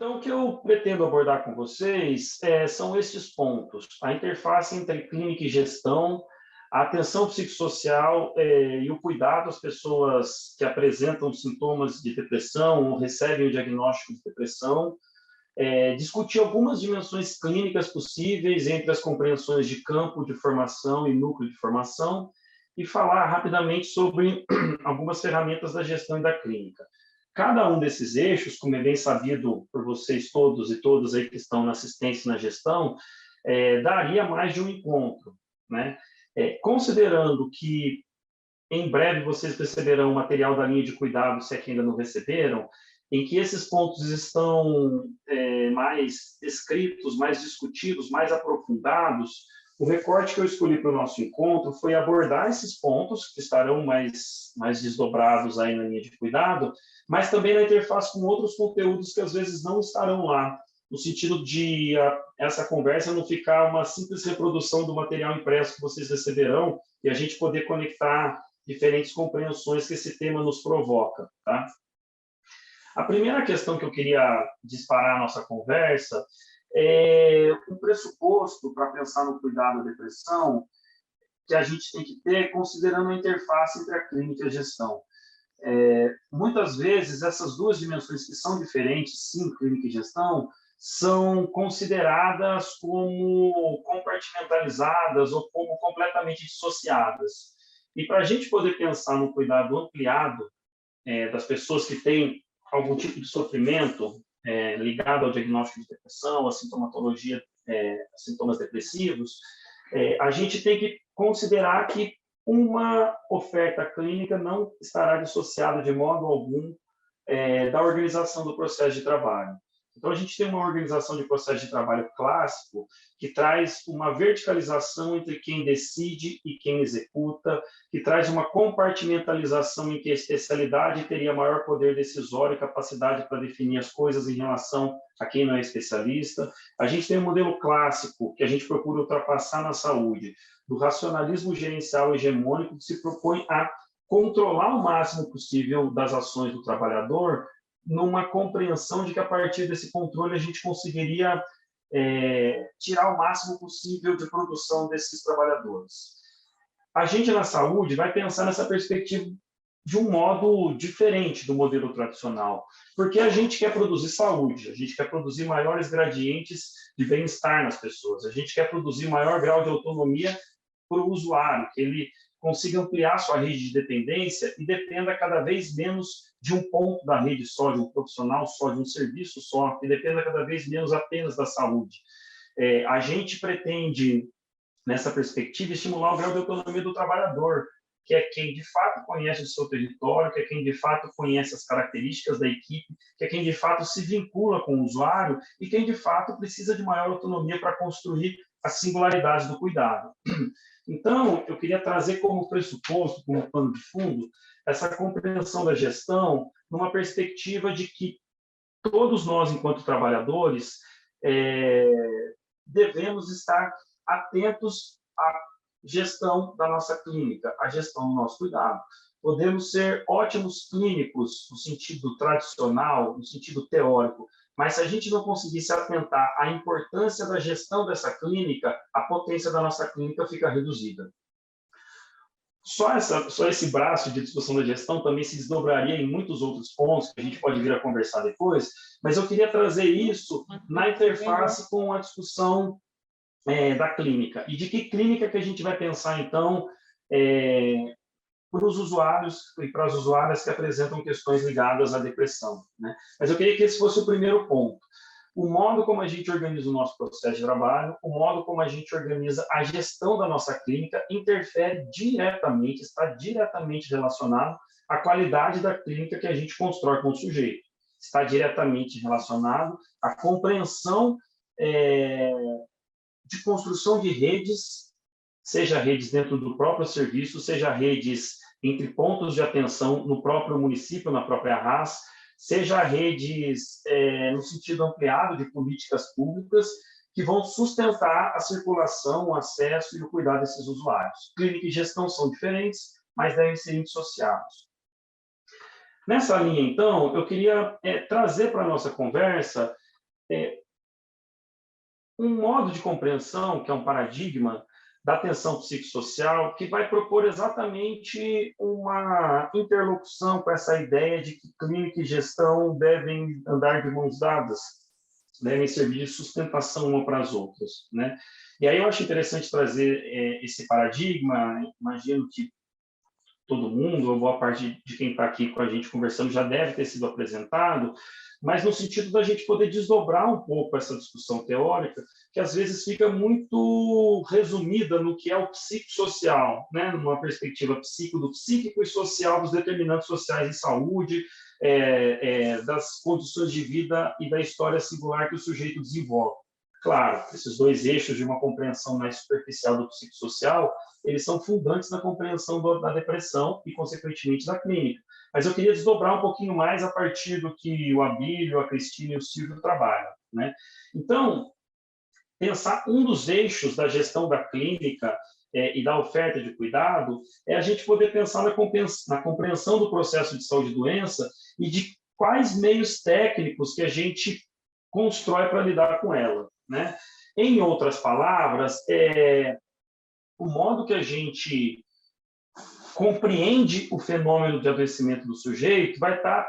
Então, o que eu pretendo abordar com vocês são estes pontos: a interface entre clínica e gestão, a atenção psicossocial e o cuidado às pessoas que apresentam sintomas de depressão ou recebem o diagnóstico de depressão, discutir algumas dimensões clínicas possíveis entre as compreensões de campo de formação e núcleo de formação e falar rapidamente sobre algumas ferramentas da gestão e da clínica. Cada um desses eixos, como é bem sabido por vocês todos e todas aí que estão na assistência e na gestão, daria mais de um encontro, né? Considerando que em breve vocês receberão o material da linha de cuidado, se é que ainda não receberam, em que esses pontos estão mais descritos, mais discutidos, mais aprofundados. O recorte que eu escolhi para o nosso encontro foi abordar esses pontos, que estarão mais desdobrados aí na linha de cuidado, mas também na interface com outros conteúdos que às vezes não estarão lá, no sentido de essa conversa não ficar uma simples reprodução do material impresso que vocês receberão e a gente poder conectar diferentes compreensões que esse tema nos provoca, tá? A primeira questão que eu queria disparar a nossa conversa é um pressuposto para pensar no cuidado da depressão que a gente tem que ter considerando a interface entre a clínica e a gestão. Muitas vezes, essas duas dimensões que são diferentes, sim, clínica e gestão, são consideradas como compartimentalizadas ou como completamente dissociadas. E para a gente poder pensar no cuidado ampliado das pessoas que têm algum tipo de sofrimento ligado ao diagnóstico de depressão, à sintomatologia, sintomas depressivos, a gente tem que considerar que uma oferta clínica não estará dissociada de modo algum da organização do processo de trabalho. Então, a gente tem uma organização de processo de trabalho clássico que traz uma verticalização entre quem decide e quem executa, que traz uma compartimentalização em que a especialidade teria maior poder decisório e capacidade para definir as coisas em relação a quem não é especialista. A gente tem um modelo clássico que a gente procura ultrapassar na saúde, do racionalismo gerencial hegemônico que se propõe a controlar o máximo possível das ações do trabalhador, numa compreensão de que a partir desse controle a gente conseguiria tirar o máximo possível de produção desses trabalhadores. A gente na saúde vai pensar nessa perspectiva de um modo diferente do modelo tradicional, porque a gente quer produzir saúde, a gente quer produzir maiores gradientes de bem-estar nas pessoas, a gente quer produzir maior grau de autonomia para o usuário, que ele consiga ampliar sua rede de dependência e dependa cada vez menos de um ponto da rede só, de um profissional só, de um serviço só, e dependa cada vez menos apenas da saúde. A gente pretende, nessa perspectiva, estimular o grau de autonomia do trabalhador, que é quem de fato conhece o seu território, que é quem de fato conhece as características da equipe, que é quem de fato se vincula com o usuário e quem de fato precisa de maior autonomia para construir as singularidades do cuidado. Então, eu queria trazer como pressuposto, como pano de fundo, essa compreensão da gestão numa perspectiva de que todos nós, enquanto trabalhadores, devemos estar atentos à gestão da nossa clínica, à gestão do nosso cuidado. Podemos ser ótimos clínicos no sentido tradicional, no sentido teórico, mas se a gente não conseguir se atentar à importância da gestão dessa clínica, a potência da nossa clínica fica reduzida. Só esse braço de discussão da gestão também se desdobraria em muitos outros pontos que a gente pode vir a conversar depois, mas eu queria trazer isso na interface com a discussão da clínica. E de que clínica que a gente vai pensar, então, para os usuários e para as usuárias que apresentam questões ligadas à depressão, né? Mas eu queria que esse fosse o primeiro ponto. O modo como a gente organiza o nosso processo de trabalho, o modo como a gente organiza a gestão da nossa clínica interfere diretamente, está diretamente relacionado à qualidade da clínica que a gente constrói com o sujeito. Está diretamente relacionado à compreensão de construção de redes, seja redes dentro do próprio serviço, seja redes entre pontos de atenção no próprio município, na própria RAS, seja redes no sentido ampliado de políticas públicas que vão sustentar a circulação, o acesso e o cuidado desses usuários. Clínica e gestão são diferentes, mas devem ser indissociados. Nessa linha, então, eu queria trazer para a nossa conversa um modo de compreensão, que é um paradigma da atenção psicossocial, que vai propor exatamente uma interlocução com essa ideia de que clínica e gestão devem andar de mãos dadas, devem servir de sustentação uma para as outras, né? E aí eu acho interessante trazer esse paradigma. Imagino que todo mundo, ou boa parte de quem está aqui com a gente conversando, já deve ter sido apresentado, mas no sentido da gente poder desdobrar um pouco essa discussão teórica, que às vezes fica muito resumida no que é o psicossocial, né? Numa perspectiva do psíquico e social dos determinantes sociais em saúde, das condições de vida e da história singular que o sujeito desenvolve. Claro, esses dois eixos de uma compreensão mais superficial do psicossocial, eles são fundantes na compreensão da depressão e, consequentemente, da clínica. Mas eu queria desdobrar um pouquinho mais a partir do que o Abílio, a Cristina e o Silvio trabalham, né? Então, pensar um dos eixos da gestão da clínica e da oferta de cuidado é a gente poder pensar na compreensão do processo de saúde e doença e de quais meios técnicos que a gente constrói para lidar com ela, né? Em outras palavras, o modo que a gente compreende o fenômeno de adoecimento do sujeito vai estar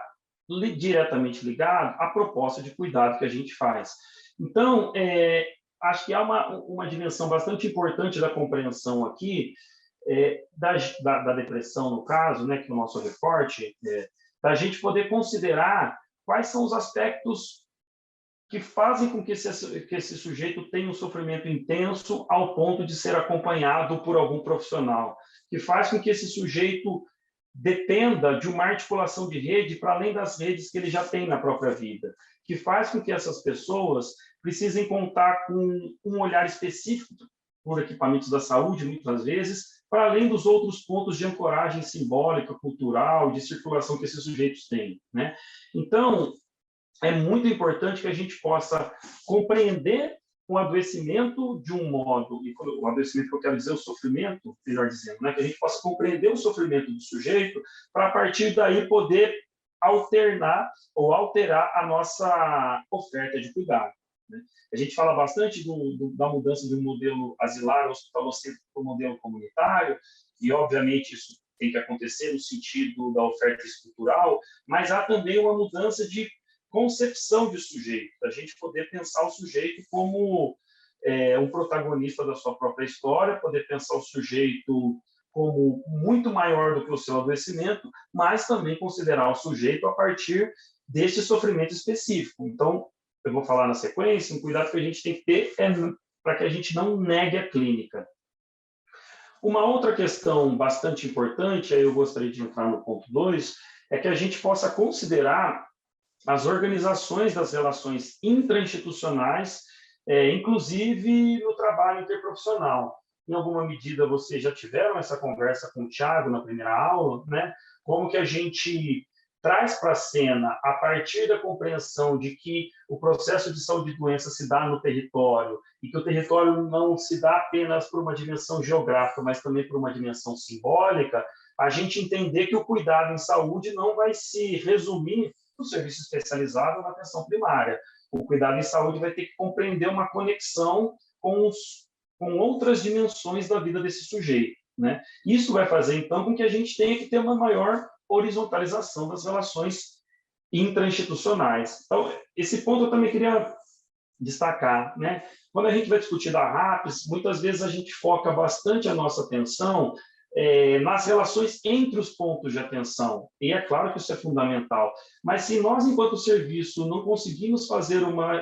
diretamente ligado à proposta de cuidado que a gente faz. Então, acho que há uma dimensão bastante importante da compreensão aqui, da depressão, no caso, né, que é o nosso recorte, da gente poder considerar quais são os aspectos que fazem com que esse sujeito tenha um sofrimento intenso ao ponto de ser acompanhado por algum profissional, que faz com que esse sujeito dependa de uma articulação de rede para além das redes que ele já tem na própria vida, que faz com que essas pessoas precisem contar com um olhar específico por equipamentos da saúde, muitas vezes, para além dos outros pontos de ancoragem simbólica, cultural, de circulação que esses sujeitos têm, né? Então, é muito importante que a gente possa compreender o adoecimento de um modo, e o adoecimento que eu quero dizer, o sofrimento, melhor dizendo, né? Que a gente possa compreender o sofrimento do sujeito para, a partir daí, poder alternar ou alterar a nossa oferta de cuidado, né? A gente fala bastante da mudança de um modelo asilar hospitalocêntrico para um modelo comunitário, e, obviamente, isso tem que acontecer no sentido da oferta estrutural, mas há também uma mudança de concepção de sujeito, da gente poder pensar o sujeito como um protagonista da sua própria história, poder pensar o sujeito como muito maior do que o seu adoecimento, mas também considerar o sujeito a partir desse sofrimento específico. Então, eu vou falar na sequência, um cuidado que a gente tem que ter para que a gente não negue a clínica. Uma outra questão bastante importante, aí eu gostaria de entrar no ponto 2, é que a gente possa considerar as organizações das relações intrainstitucionais, inclusive no trabalho interprofissional. Em alguma medida, vocês já tiveram essa conversa com o Thiago na primeira aula, né? Como que a gente traz para a cena, a partir da compreensão de que o processo de saúde e doença se dá no território, e que o território não se dá apenas por uma dimensão geográfica, mas também por uma dimensão simbólica, a gente entender que o cuidado em saúde não vai se resumir no serviço especializado na atenção primária. O cuidado em saúde vai ter que compreender uma conexão com outras dimensões da vida desse sujeito, né? Isso vai fazer, então, com que a gente tenha que ter uma maior horizontalização das relações intrainstitucionais. Então, esse ponto eu também queria destacar, né? Quando a gente vai discutir da RAPS, muitas vezes a gente foca bastante a nossa atenção nas relações entre os pontos de atenção, e é claro que isso é fundamental, mas se nós, enquanto serviço, não conseguimos fazer uma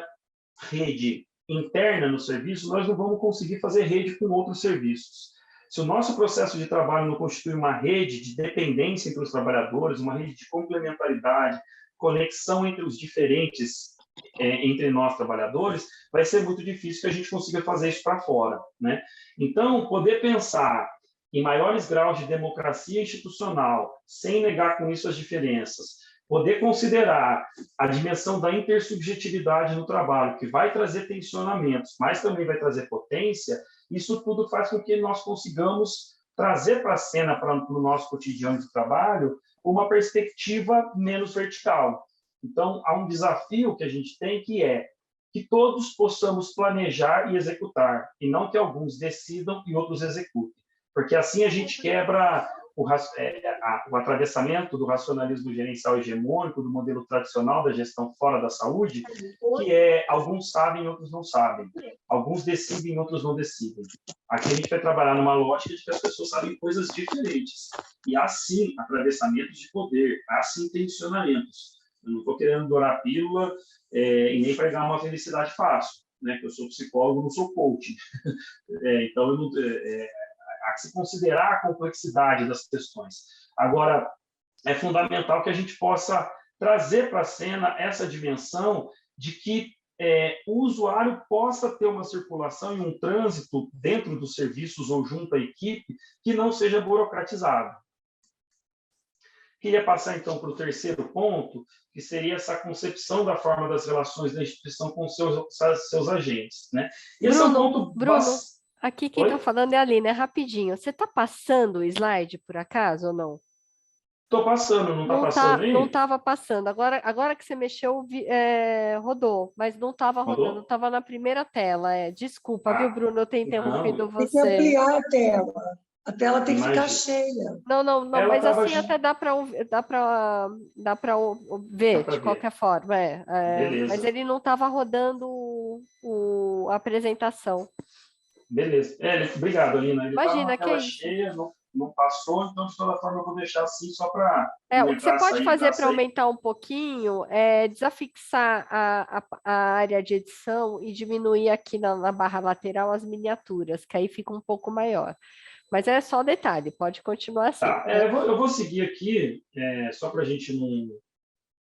rede interna no serviço, nós não vamos conseguir fazer rede com outros serviços. Se o nosso processo de trabalho não constitui uma rede de dependência entre os trabalhadores, uma rede de complementaridade, conexão entre os diferentes, entre nós trabalhadores, vai ser muito difícil que a gente consiga fazer isso para fora, né? Então, poder pensar em maiores graus de democracia institucional, sem negar com isso as diferenças, poder considerar a dimensão da intersubjetividade no trabalho, que vai trazer tensionamentos, mas também vai trazer potência, isso tudo faz com que nós consigamos trazer para a cena, para o nosso cotidiano de trabalho, uma perspectiva menos vertical. Então, há um desafio que a gente tem, que é que todos possamos planejar e executar, e não que alguns decidam e outros executem. Porque assim a gente quebra o atravessamento do racionalismo gerencial hegemônico, do modelo tradicional da gestão fora da saúde, que é alguns sabem, outros não sabem. Alguns decidem, outros não decidem. Aqui a gente vai trabalhar numa lógica de que as pessoas sabem coisas diferentes. E há sim atravessamentos de poder, há sim tensionamentos. Eu não estou querendo dourar a pílula e nem pregar uma felicidade fácil, né? Que eu sou psicólogo, não sou coaching. Então, eu não, há que se considerar a complexidade das questões. Agora, é fundamental que a gente possa trazer para a cena essa dimensão de que o usuário possa ter uma circulação e um trânsito dentro dos serviços ou junto à equipe que não seja burocratizado. Queria passar, então, para o terceiro ponto, que seria essa concepção da forma das relações da instituição com seus agentes. Né? Esse Bruno, é um ponto... Bruno, aqui quem está falando é a Aline, rapidinho. Você está passando o slide, por acaso, ou não? Estou passando, não está passando aí? Não estava passando. Agora que você mexeu, rodou, mas não estava rodando, estava na primeira tela. Desculpa, viu, Bruno, eu tenho interrompido você. Tem que ampliar a tela. A tela tem que ficar cheia. Não, mas assim até dá para ver de qualquer forma. Mas ele não estava rodando a apresentação. Beleza. Obrigado, Alina. Ele Imagina, que é cheia, não passou, então de toda forma eu vou deixar assim só para... o que você pode fazer para aumentar um pouquinho é desafixar a área de edição e diminuir aqui na barra lateral as miniaturas, que aí fica um pouco maior. Mas é só detalhe, pode continuar assim. Tá, eu vou seguir aqui, só para a gente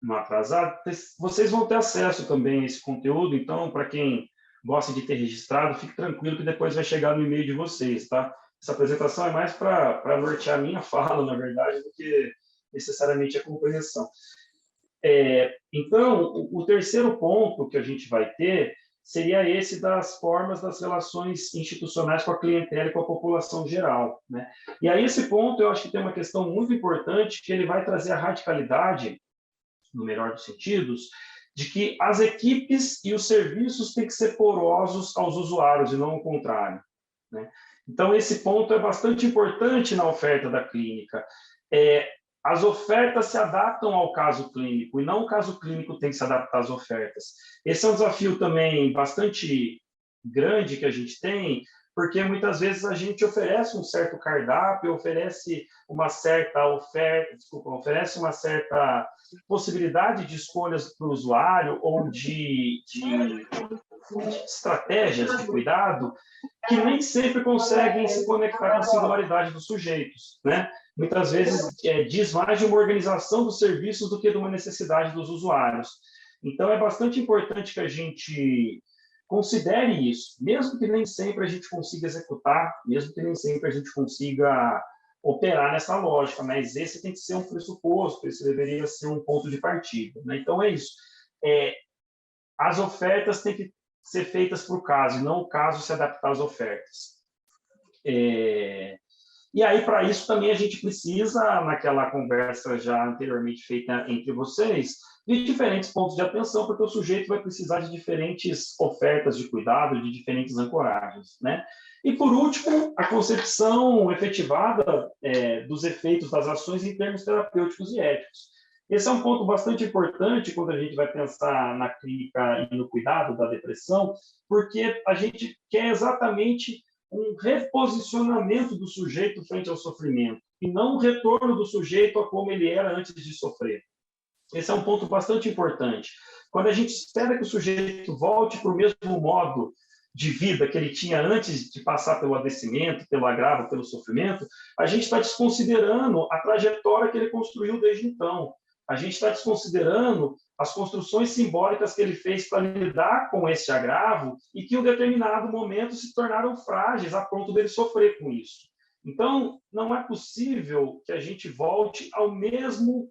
não atrasar. Vocês vão ter acesso também a esse conteúdo, então, para quem gosta de ter registrado, fique tranquilo que depois vai chegar no e-mail de vocês, tá? Essa apresentação é mais para nortear a minha fala, na verdade, do que necessariamente a compreensão. Então, o terceiro ponto que a gente vai ter seria esse das formas das relações institucionais com a clientela e com a população geral, né? E aí esse ponto eu acho que tem uma questão muito importante, que ele vai trazer a radicalidade, no melhor dos sentidos, de que as equipes e os serviços têm que ser porosos aos usuários e não o contrário, né? Então esse ponto é bastante importante na oferta da clínica. As ofertas se adaptam ao caso clínico, e não o caso clínico tem que se adaptar às ofertas. Esse é um desafio também bastante grande que a gente tem, porque muitas vezes a gente oferece um certo cardápio, oferece uma certa oferta, oferece uma certa possibilidade de escolhas para o usuário ou de estratégias de cuidado que nem sempre conseguem se conectar com a singularidade dos sujeitos, né? Muitas vezes diz mais de uma organização dos serviços do que de uma necessidade dos usuários. Então, é bastante importante que a gente considere isso, mesmo que nem sempre a gente consiga executar, mesmo que nem sempre a gente consiga operar nessa lógica, mas esse tem que ser um pressuposto, esse deveria ser um ponto de partida, né? Então, é isso. As ofertas têm que ser feitas para o caso, e não o caso se adaptar às ofertas. E aí, para isso, também a gente precisa, naquela conversa já anteriormente feita entre vocês, de diferentes pontos de atenção, porque o sujeito vai precisar de diferentes ofertas de cuidado, de diferentes ancoragens, né? E, por último, a concepção efetivada dos efeitos das ações em termos terapêuticos e éticos. Esse é um ponto bastante importante quando a gente vai pensar na clínica e no cuidado da depressão, porque a gente quer exatamente um reposicionamento do sujeito frente ao sofrimento, e não um retorno do sujeito a como ele era antes de sofrer. Esse é um ponto bastante importante. Quando a gente espera que o sujeito volte para o mesmo modo de vida que ele tinha antes de passar pelo adoecimento, pelo agravo, pelo sofrimento, a gente está desconsiderando a trajetória que ele construiu desde então. A gente está desconsiderando as construções simbólicas que ele fez para lidar com esse agravo e que, em um determinado momento, se tornaram frágeis a ponto dele sofrer com isso. Então, não é possível que a gente volte ao mesmo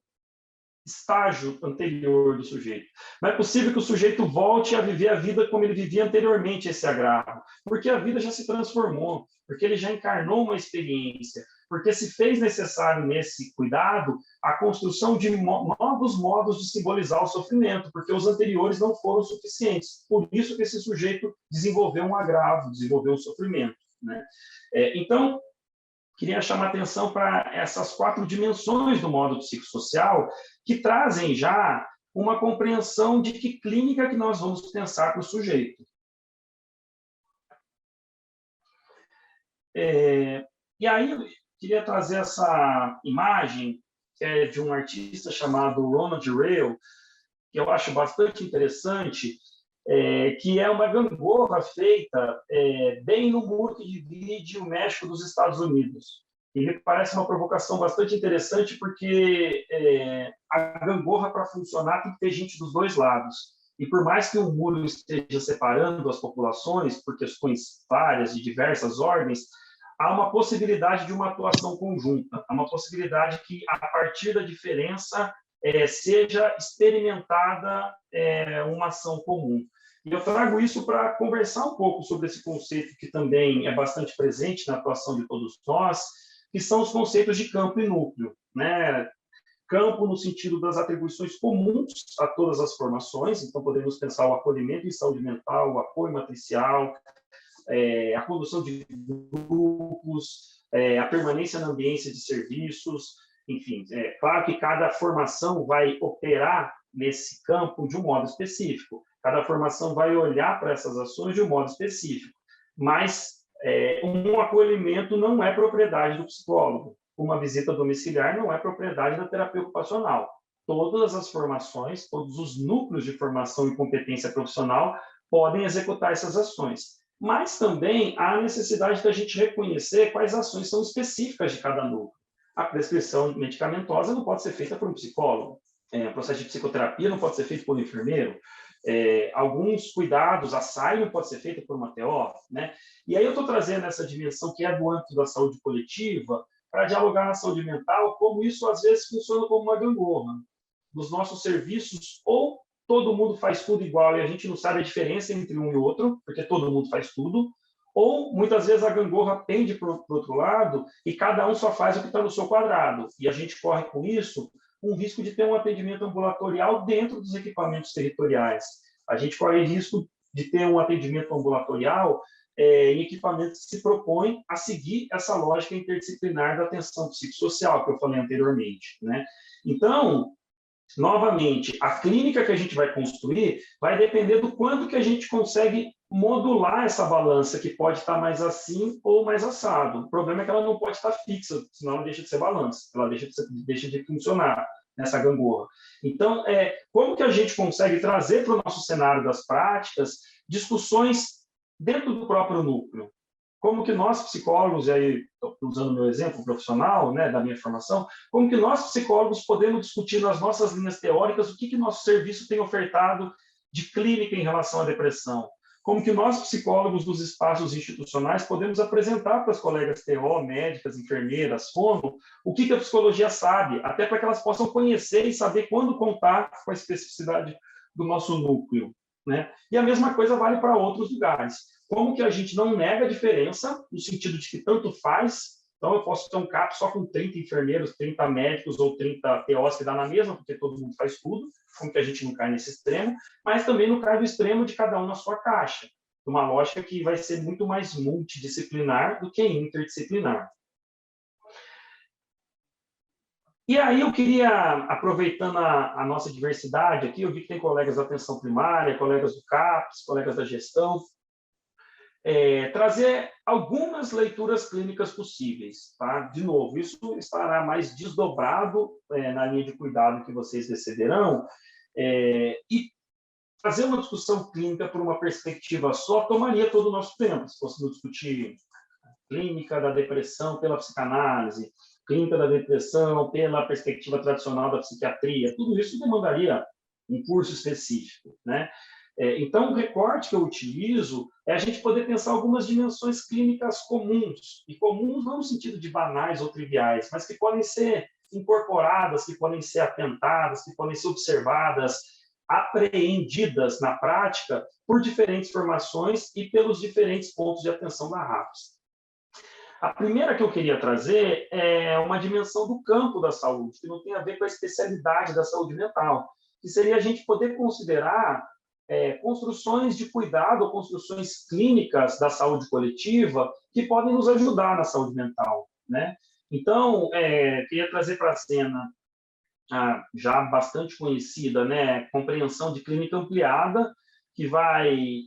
estágio anterior do sujeito. Não é possível que o sujeito volte a viver a vida como ele vivia anteriormente a esse agravo, porque a vida já se transformou, porque ele já encarnou uma experiência, porque se fez necessário nesse cuidado a construção de novos modos de simbolizar o sofrimento, porque os anteriores não foram suficientes. Por isso que esse sujeito desenvolveu um agravo, desenvolveu um sofrimento, né? Então, queria chamar atenção para essas 4 dimensões do modo psicossocial, que trazem já uma compreensão de que clínica que nós vamos pensar para o sujeito. E aí, eu queria trazer essa imagem, que é de um artista chamado Ronald Reuel, que eu acho bastante interessante, que é uma gangorra feita bem no muro que divide o México dos Estados Unidos. E me parece uma provocação bastante interessante, porque a gangorra, para funcionar, tem que ter gente dos dois lados. E por mais que o muro esteja separando as populações, por questões várias, de diversas ordens, há uma possibilidade de uma atuação conjunta, há uma possibilidade que, a partir da diferença, seja experimentada uma ação comum. E eu trago isso para conversar um pouco sobre esse conceito que também é bastante presente na atuação de todos nós, que são os conceitos de campo e núcleo, né? Campo no sentido das atribuições comuns a todas as formações, então podemos pensar o acolhimento em saúde mental, o apoio matricial, a condução de grupos, a permanência na ambiência de serviços, enfim, claro que cada formação vai operar nesse campo de um modo específico, cada formação vai olhar para essas ações de um modo específico, mas um acolhimento não é propriedade do psicólogo, uma visita domiciliar não é propriedade da terapia ocupacional. Todas as formações, todos os núcleos de formação e competência profissional podem executar essas ações. Mas também há a necessidade da gente reconhecer quais ações são específicas de cada núcleo. A prescrição medicamentosa não pode ser feita por um psicólogo. O processo de psicoterapia não pode ser feito por um enfermeiro. Alguns cuidados, a SAI não pode ser feita por uma TO, né? E aí eu estou trazendo essa dimensão que é do âmbito da saúde coletiva para dialogar na saúde mental, como isso às vezes funciona como uma gangorra. Nos nossos serviços, ou todo mundo faz tudo igual e a gente não sabe a diferença entre um e outro, porque todo mundo faz tudo, ou muitas vezes a gangorra pende para o outro lado e cada um só faz o que está no seu quadrado. E a gente corre com isso um risco de ter um atendimento ambulatorial dentro dos equipamentos territoriais. A gente corre risco de ter um atendimento ambulatorial em equipamentos que se propõem a seguir essa lógica interdisciplinar da atenção psicossocial que eu falei anteriormente, né? Então, novamente, a clínica que a gente vai construir vai depender do quanto que a gente consegue modular essa balança, que pode estar mais assim ou mais assado. O problema é que ela não pode estar fixa, senão ela deixa de ser balança, ela deixa de funcionar nessa gangorra. Então, como que a gente consegue trazer para o nosso cenário das práticas discussões dentro do próprio núcleo? Como que nós, psicólogos, e aí usando o meu exemplo profissional, né, da minha formação, como que nós, psicólogos, podemos discutir nas nossas linhas teóricas o que nosso serviço tem ofertado de clínica em relação à depressão? Como que nós, psicólogos dos espaços institucionais, podemos apresentar para as colegas TO, médicas, enfermeiras, fono, o que a psicologia sabe, até para que elas possam conhecer e saber quando contar com a especificidade do nosso núcleo, né? E a mesma coisa vale para outros lugares. Como que a gente não nega a diferença, no sentido de que tanto faz, então eu posso ter um CAP só com 30 enfermeiros, 30 médicos ou 30 TOs que dá na mesma, porque todo mundo faz tudo, como que a gente não cai nesse extremo, mas também não cai no extremo de cada um na sua caixa, uma lógica que vai ser muito mais multidisciplinar do que interdisciplinar. E aí eu queria, aproveitando a nossa diversidade aqui, eu vi que tem colegas da atenção primária, colegas do CAPS, colegas da gestão, trazer algumas leituras clínicas possíveis, tá? De novo, isso estará mais desdobrado na linha de cuidado que vocês receberão, e fazer uma discussão clínica por uma perspectiva só tomaria todo o nosso tempo. Se fôssemos discutir clínica da depressão pela psicanálise, clínica da depressão pela perspectiva tradicional da psiquiatria, tudo isso demandaria um curso específico, né? Então, o recorte que eu utilizo é a gente poder pensar algumas dimensões clínicas comuns, e comuns não no sentido de banais ou triviais, mas que podem ser incorporadas, que podem ser atentadas, que podem ser observadas, apreendidas na prática por diferentes formações e pelos diferentes pontos de atenção da RAPS. A primeira que eu queria trazer é uma dimensão do campo da saúde, que não tem a ver com a especialidade da saúde mental, que seria a gente poder considerar construções de cuidado ou construções clínicas da saúde coletiva que podem nos ajudar na saúde mental, né? Então, queria trazer para a cena já bastante conhecida, né, compreensão de clínica ampliada, que vai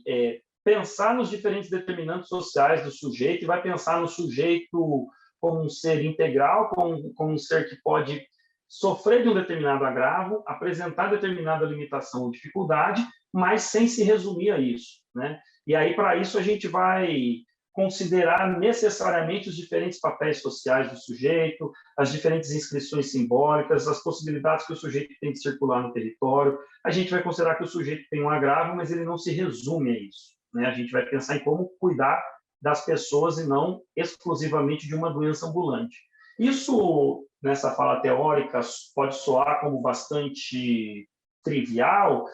pensar nos diferentes determinantes sociais do sujeito e vai pensar no sujeito como um ser integral, como um ser que pode sofrer de um determinado agravo, apresentar determinada limitação ou dificuldade, mas sem se resumir a isso, né? E aí, para isso, a gente vai considerar necessariamente os diferentes papéis sociais do sujeito, as diferentes inscrições simbólicas, as possibilidades que o sujeito tem de circular no território. A gente vai considerar que o sujeito tem um agravo, mas ele não se resume a isso, né? A gente vai pensar em como cuidar das pessoas e não exclusivamente de uma doença ambulante. Isso, nessa fala teórica, pode soar como bastante trivial,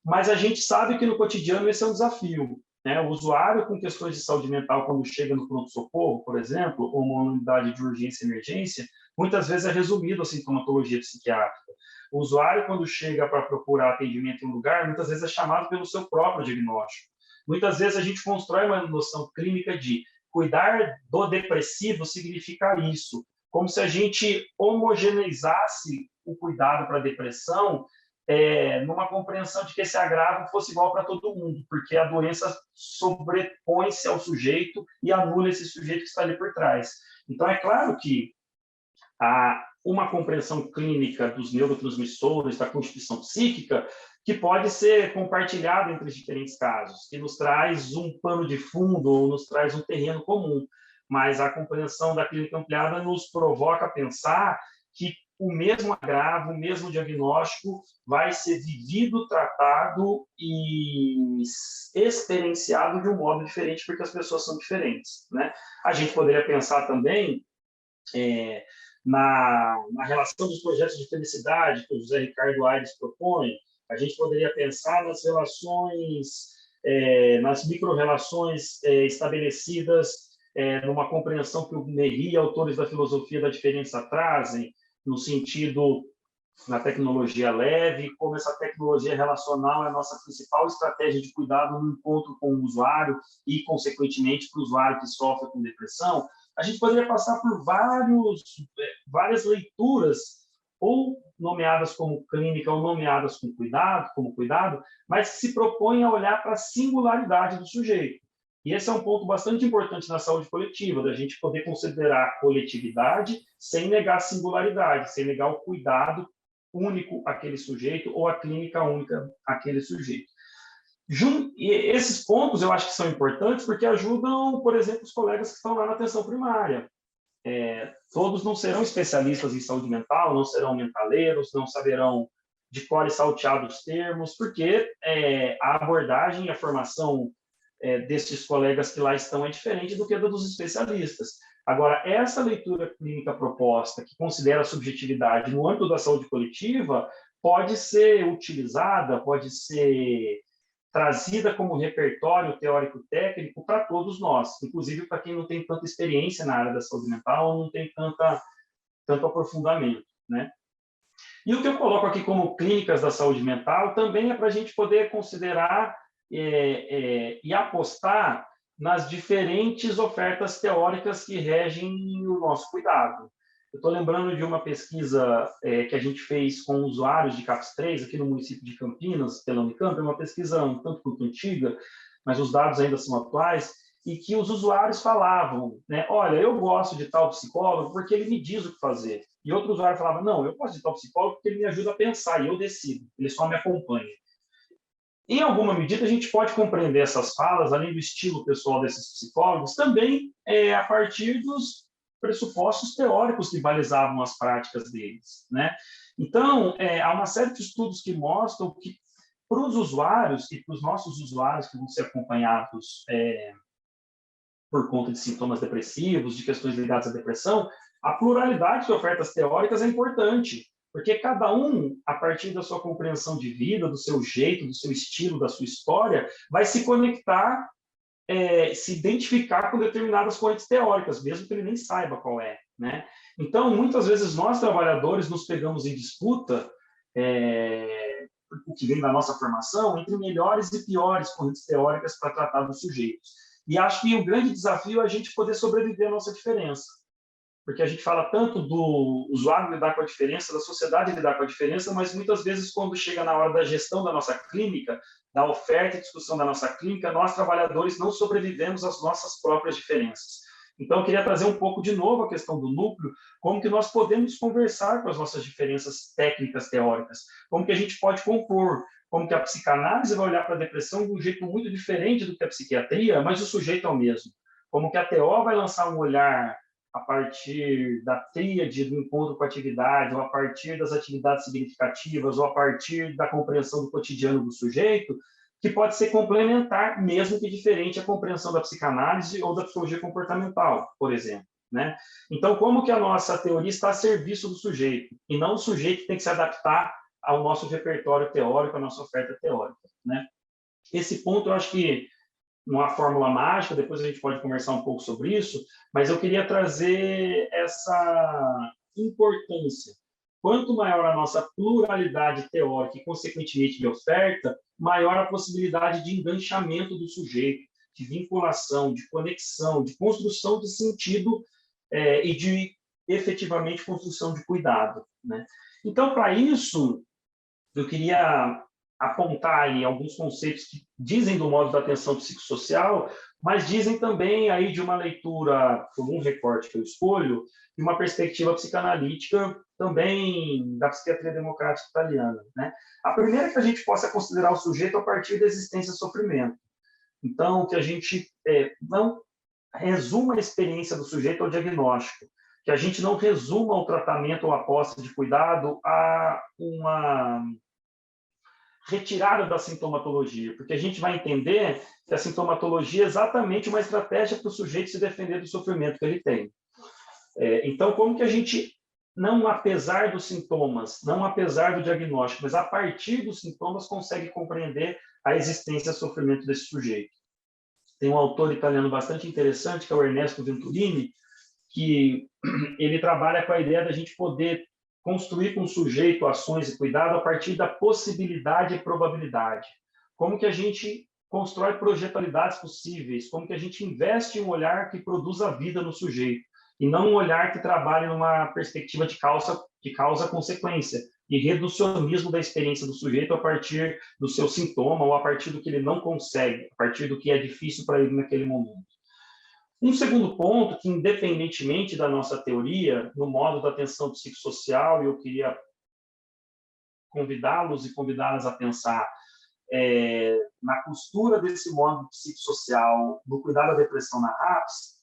mas a gente sabe que no cotidiano esse é um desafio, né? O usuário com questões de saúde mental, quando chega no pronto-socorro, por exemplo, ou uma unidade de urgência e emergência, muitas vezes é resumido a sintomatologia psiquiátrica. O usuário, quando chega para procurar atendimento em um lugar, muitas vezes é chamado pelo seu próprio diagnóstico. Muitas vezes a gente constrói uma noção clínica de cuidar do depressivo significa isso, como se a gente homogeneizasse o cuidado para a depressão numa compreensão de que esse agravo fosse igual para todo mundo, porque a doença sobrepõe-se ao sujeito e anula esse sujeito que está ali por trás. Então, é claro que há uma compreensão clínica dos neurotransmissores, da constituição psíquica, que pode ser compartilhada entre os diferentes casos, que nos traz um pano de fundo ou nos traz um terreno comum. Mas a compreensão da clínica ampliada nos provoca a pensar que o mesmo agravo, o mesmo diagnóstico vai ser vivido, tratado e experienciado de um modo diferente, porque as pessoas são diferentes, né? A gente poderia pensar também na relação dos projetos de felicidade que o José Ricardo Aires propõe. A gente poderia pensar nas relações, nas micro-relações estabelecidas numa compreensão que o Méry e autores da filosofia da diferença trazem, no sentido na tecnologia leve, como essa tecnologia relacional é a nossa principal estratégia de cuidado no encontro com o usuário e, consequentemente, para o usuário que sofre com depressão. A gente poderia passar por várias leituras, ou nomeadas como clínica, ou nomeadas como cuidado, mas que se propõem a olhar para a singularidade do sujeito. E esse é um ponto bastante importante na saúde coletiva, da gente poder considerar a coletividade sem negar a singularidade, sem negar o cuidado único àquele sujeito ou a clínica única àquele sujeito. E esses pontos eu acho que são importantes porque ajudam, por exemplo, os colegas que estão lá na atenção primária. Todos não serão especialistas em saúde mental, não serão mentaleiros, não saberão de cor e salteado os termos, porque a abordagem e a formação desses colegas que lá estão é diferente do que a dos especialistas. Agora, essa leitura clínica proposta, que considera a subjetividade no âmbito da saúde coletiva, pode ser utilizada, pode ser trazida como repertório teórico-técnico para todos nós, inclusive para quem não tem tanta experiência na área da saúde mental, ou não tem tanto aprofundamento, né? E o que eu coloco aqui como clínicas da saúde mental também é para a gente poder considerar e apostar nas diferentes ofertas teóricas que regem o nosso cuidado. Eu estou lembrando de uma pesquisa que a gente fez com usuários de CAPS-3, aqui no município de Campinas, pela Unicamp, é uma pesquisa um tanto quanto antiga, mas os dados ainda são atuais, e que os usuários falavam, né, olha, eu gosto de tal psicólogo porque ele me diz o que fazer. E outro usuário falava, não, eu gosto de tal psicólogo porque ele me ajuda a pensar, e eu decido, ele só me acompanha. Em alguma medida, a gente pode compreender essas falas, além do estilo pessoal desses psicólogos, também a partir dos pressupostos teóricos que balizavam as práticas deles, né? Então, há uma série de estudos que mostram que, para os usuários e para os nossos usuários que vão ser acompanhados por conta de sintomas depressivos, de questões ligadas à depressão, a pluralidade de ofertas teóricas é importante, porque cada um, a partir da sua compreensão de vida, do seu jeito, do seu estilo, da sua história, vai se conectar se identificar com determinadas correntes teóricas, mesmo que ele nem saiba qual é, né? Então, muitas vezes, nós, trabalhadores, nos pegamos em disputa, o que vem da nossa formação, entre melhores e piores correntes teóricas para tratar dos sujeitos. E acho que o grande desafio é a gente poder sobreviver à nossa diferença, porque a gente fala tanto do usuário lidar com a diferença, da sociedade lidar com a diferença, mas muitas vezes, quando chega na hora da gestão da nossa clínica, da oferta e discussão da nossa clínica, nós, trabalhadores, não sobrevivemos às nossas próprias diferenças. Então, eu queria trazer um pouco de novo a questão do núcleo, como que nós podemos conversar com as nossas diferenças técnicas, teóricas, como que a gente pode compor, como que a psicanálise vai olhar para a depressão de um jeito muito diferente do que a psiquiatria, mas o sujeito é o mesmo. Como que a TO vai lançar um olhar a partir da tríade do encontro com a atividade, ou a partir das atividades significativas, ou a partir da compreensão do cotidiano do sujeito, que pode ser complementar, mesmo que diferente, à compreensão da psicanálise ou da psicologia comportamental, por exemplo, né? Então, como que a nossa teoria está a serviço do sujeito, e não o sujeito que tem que se adaptar ao nosso repertório teórico, à nossa oferta teórica, né? Esse ponto, eu acho que não há fórmula mágica, depois a gente pode conversar um pouco sobre isso, mas eu queria trazer essa importância. Quanto maior a nossa pluralidade teórica e, consequentemente, de oferta, maior a possibilidade de enganchamento do sujeito, de vinculação, de conexão, de construção de sentido e de, efetivamente, construção de cuidado, né? Então, para isso, eu queria apontar aí alguns conceitos que dizem do modo da atenção psicossocial, mas dizem também aí de uma leitura, por um recorte que eu escolho, de uma perspectiva psicanalítica também da psiquiatria democrática italiana, né? A primeira é que a gente possa considerar o sujeito a partir da existência do sofrimento. Então, que a gente não resuma a experiência do sujeito ao diagnóstico, que a gente não resuma o tratamento ou a posse de cuidado a uma retirada da sintomatologia, porque a gente vai entender que a sintomatologia é exatamente uma estratégia para o sujeito se defender do sofrimento que ele tem. Então, como que a gente, não apesar dos sintomas, não apesar do diagnóstico, mas a partir dos sintomas, consegue compreender a existência e o sofrimento desse sujeito? Tem um autor italiano bastante interessante, que é o Ernesto Venturini, que ele trabalha com a ideia da gente poder construir com o sujeito ações e cuidado a partir da possibilidade e probabilidade. Como que a gente constrói projetualidades possíveis, como que a gente investe em um olhar que produza vida no sujeito, e não um olhar que trabalhe numa perspectiva de causa-consequência, e reducionismo da experiência do sujeito a partir do seu sintoma ou a partir do que ele não consegue, a partir do que é difícil para ele naquele momento. Um segundo ponto, que independentemente da nossa teoria, no modo da atenção psicossocial, eu queria convidá-los e convidá-las a pensar na costura desse modo psicossocial, no cuidado da depressão na RAPS,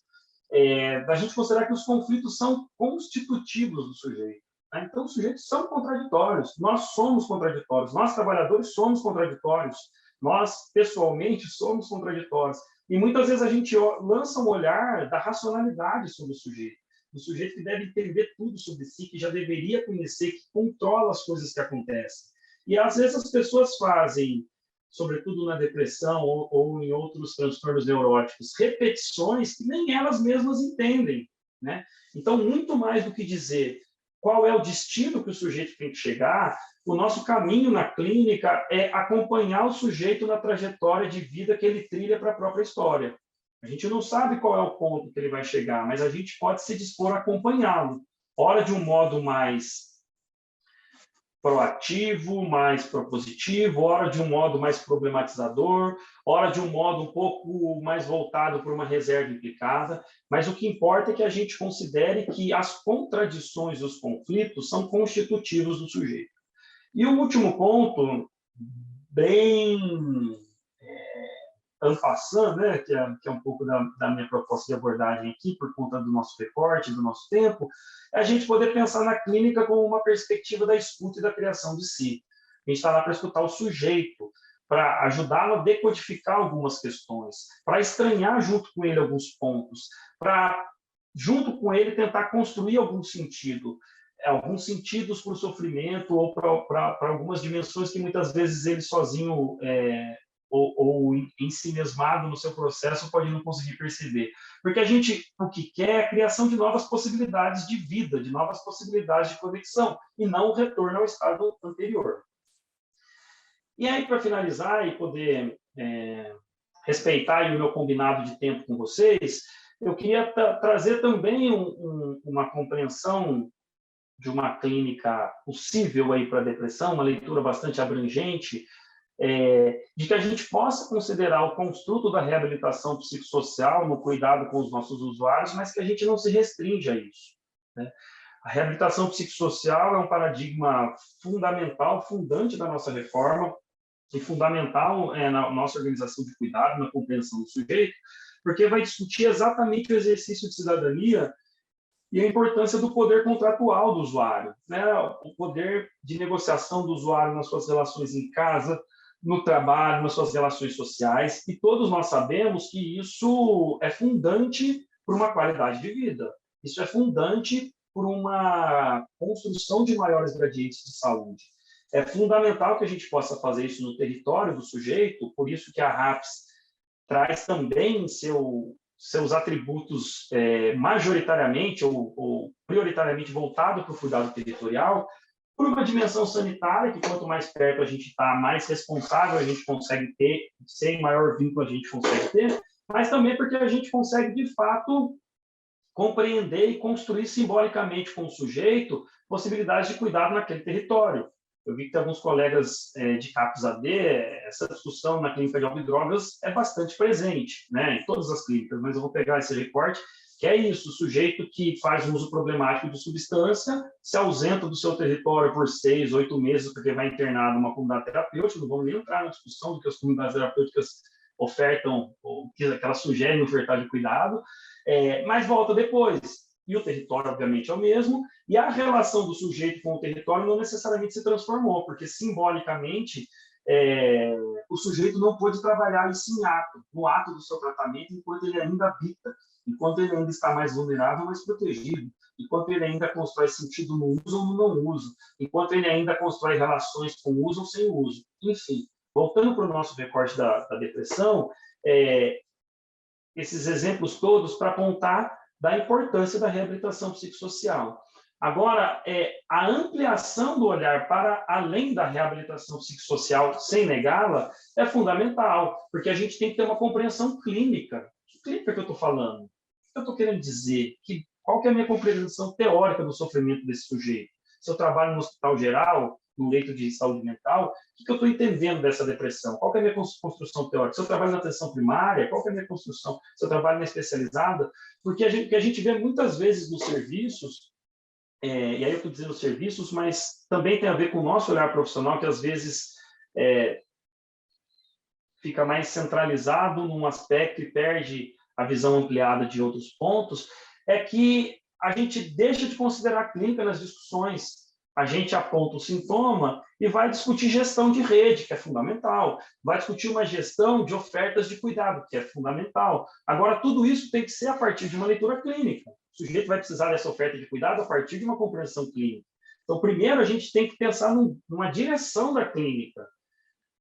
da gente considerar que os conflitos são constitutivos do sujeito, né? Então, os sujeitos são contraditórios, nós somos contraditórios, nós, trabalhadores, somos contraditórios, nós, pessoalmente, somos contraditórios. E muitas vezes a gente lança um olhar da racionalidade sobre o sujeito que deve entender tudo sobre si, que já deveria conhecer, que controla as coisas que acontecem. E às vezes as pessoas fazem, sobretudo na depressão ou em outros transtornos neuróticos, repetições que nem elas mesmas entendem, né? Então, muito mais do que dizer qual é o destino que o sujeito tem que chegar, o nosso caminho na clínica é acompanhar o sujeito na trajetória de vida que ele trilha para a própria história. A gente não sabe qual é o ponto que ele vai chegar, mas a gente pode se dispor a acompanhá-lo. Ora de um modo mais proativo, mais propositivo, ora de um modo mais problematizador, ora de um modo um pouco mais voltado para uma reserva implicada, mas o que importa é que a gente considere que as contradições e os conflitos são constitutivos do sujeito. E o último ponto, bem en passant, né, que é um pouco da minha proposta de abordagem aqui, por conta do nosso recorte, do nosso tempo, é a gente poder pensar na clínica como uma perspectiva da escuta e da criação de si. A gente está lá para escutar o sujeito, para ajudá-lo a decodificar algumas questões, para estranhar junto com ele alguns pontos, para, junto com ele, tentar construir alguns sentidos para o sofrimento ou para algumas dimensões que muitas vezes ele sozinho ou ensimismado no seu processo pode não conseguir perceber. Porque a gente, o que quer é a criação de novas possibilidades de vida, de novas possibilidades de conexão, e não o retorno ao estado anterior. E aí, para finalizar e poder respeitar o meu combinado de tempo com vocês, eu queria trazer também uma compreensão de uma clínica possível aí para a depressão, uma leitura bastante abrangente, de que a gente possa considerar o construto da reabilitação psicossocial no cuidado com os nossos usuários, mas que a gente não se restringe a isso, né? A reabilitação psicossocial é um paradigma fundamental, fundante da nossa reforma, e fundamental na nossa organização de cuidado, na compreensão do sujeito, porque vai discutir exatamente o exercício de cidadania e a importância do poder contratual do usuário, né? O poder de negociação do usuário nas suas relações em casa, no trabalho, nas suas relações sociais, e todos nós sabemos que isso é fundante por uma qualidade de vida, isso é fundante por uma construção de maiores gradientes de saúde. É fundamental que a gente possa fazer isso no território do sujeito, por isso que a RAPS traz também seus atributos majoritariamente ou prioritariamente voltado para o cuidado territorial, por uma dimensão sanitária, que quanto mais perto a gente está, mais responsável a gente consegue ter, sem maior vínculo a gente consegue ter, mas também porque a gente consegue, de fato, compreender e construir simbolicamente com o sujeito possibilidades de cuidado naquele território. Eu vi que tem alguns colegas de CAPS-AD, essa discussão na clínica de álcool e drogas é bastante presente, né, em todas as clínicas, mas eu vou pegar esse recorte, que é isso, o sujeito que faz um uso problemático de substância, se ausenta do seu território por 6, 8 meses, porque vai internar numa comunidade terapêutica, não vamos nem entrar na discussão do que as comunidades terapêuticas ofertam, ou que elas sugerem ofertar de cuidado, mas volta depois. E o território, obviamente, é o mesmo, e a relação do sujeito com o território não necessariamente se transformou, porque, simbolicamente, o sujeito não pôde trabalhar isso em ato, no ato do seu tratamento, enquanto ele ainda habita, enquanto ele ainda está mais vulnerável, mais protegido, enquanto ele ainda constrói sentido no uso ou no não uso, enquanto ele ainda constrói relações com uso ou sem uso. Enfim, voltando para o nosso recorte da depressão, esses exemplos todos para apontar da importância da reabilitação psicossocial. Agora, a ampliação do olhar para além da reabilitação psicossocial, sem negá-la, é fundamental, porque a gente tem que ter uma compreensão clínica. Que clínica que eu estou falando? O que eu estou querendo dizer? Qual que é a minha compreensão teórica do sofrimento desse sujeito? Se eu trabalho no hospital geral, no leito de saúde mental, o que eu estou entendendo dessa depressão? Qual que é a minha construção teórica? Se eu trabalho na atenção primária, qual que é a minha construção? Se eu trabalho na especializada? Porque o que a gente vê muitas vezes nos serviços, e aí eu estou dizendo serviços, mas também tem a ver com o nosso olhar profissional, que às vezes fica mais centralizado num aspecto e perde a visão ampliada de outros pontos, é que a gente deixa de considerar a clínica nas discussões. A gente aponta o sintoma e vai discutir gestão de rede, que é fundamental. Vai discutir uma gestão de ofertas de cuidado, que é fundamental. Agora, tudo isso tem que ser a partir de uma leitura clínica. O sujeito vai precisar dessa oferta de cuidado a partir de uma compreensão clínica. Então, primeiro, a gente tem que pensar numa direção da clínica,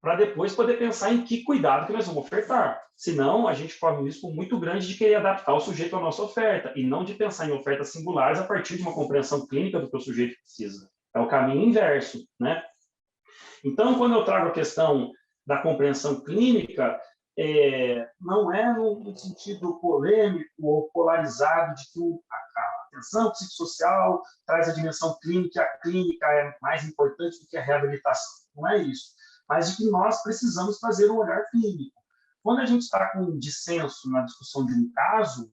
para depois poder pensar em que cuidado que nós vamos ofertar. Senão, a gente corre um risco muito grande de querer adaptar o sujeito à nossa oferta, e não de pensar em ofertas singulares a partir de uma compreensão clínica do que o sujeito precisa. É o caminho inverso, né? Então, quando eu trago a questão da compreensão clínica, não é no sentido polêmico ou polarizado de que a atenção psicossocial traz a dimensão clínica, a clínica é mais importante do que a reabilitação. Não é isso. Mas de que nós precisamos fazer um olhar clínico. Quando a gente está com um dissenso na discussão de um caso,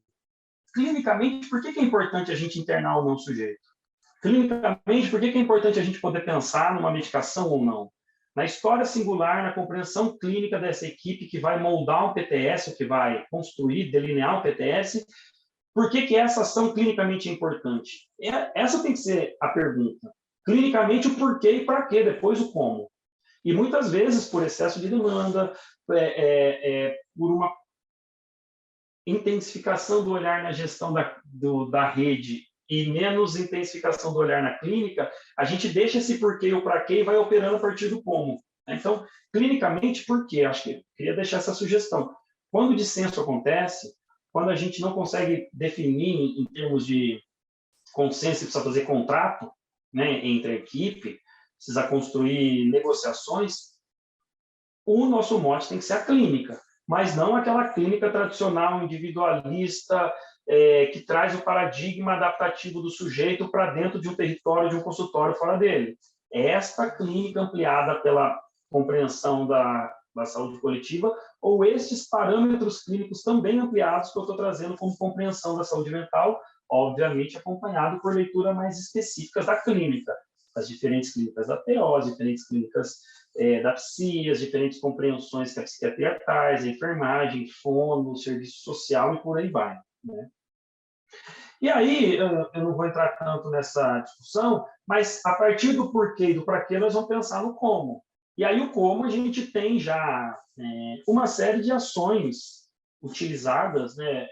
clinicamente, por que é importante a gente internar ou não o sujeito? Clinicamente, por que é importante a gente poder pensar numa medicação ou não? Na história singular, na compreensão clínica dessa equipe que vai moldar um PTS, que vai construir, delinear um PTS, por que essa ação clinicamente é importante? Essa tem que ser a pergunta. Clinicamente, o porquê e para quê, depois o como. E muitas vezes, por excesso de demanda, por uma intensificação do olhar na gestão da rede e menos intensificação do olhar na clínica, a gente deixa esse porquê ou para quê e vai operando a partir do como. Então, clinicamente, por quê? Acho que queria deixar essa sugestão. Quando o dissenso acontece, quando a gente não consegue definir em termos de consenso, precisa fazer contrato, né, entre a equipe, precisa construir negociações, o nosso mote tem que ser a clínica, mas não aquela clínica tradicional, individualista, que traz o paradigma adaptativo do sujeito para dentro de um território, de um consultório fora dele. Esta clínica ampliada pela compreensão da saúde coletiva, ou estes parâmetros clínicos também ampliados que eu estou trazendo como compreensão da saúde mental, obviamente acompanhado por leitura mais específicas da clínica, as diferentes clínicas da TO, as diferentes clínicas da psi, as diferentes compreensões que a psiquiatria traz, a enfermagem, fono, serviço social e por aí vai, né? E aí, eu não vou entrar tanto nessa discussão, mas a partir do porquê e do para quê, nós vamos pensar no como. E aí, o como, a gente tem já uma série de ações utilizadas, né,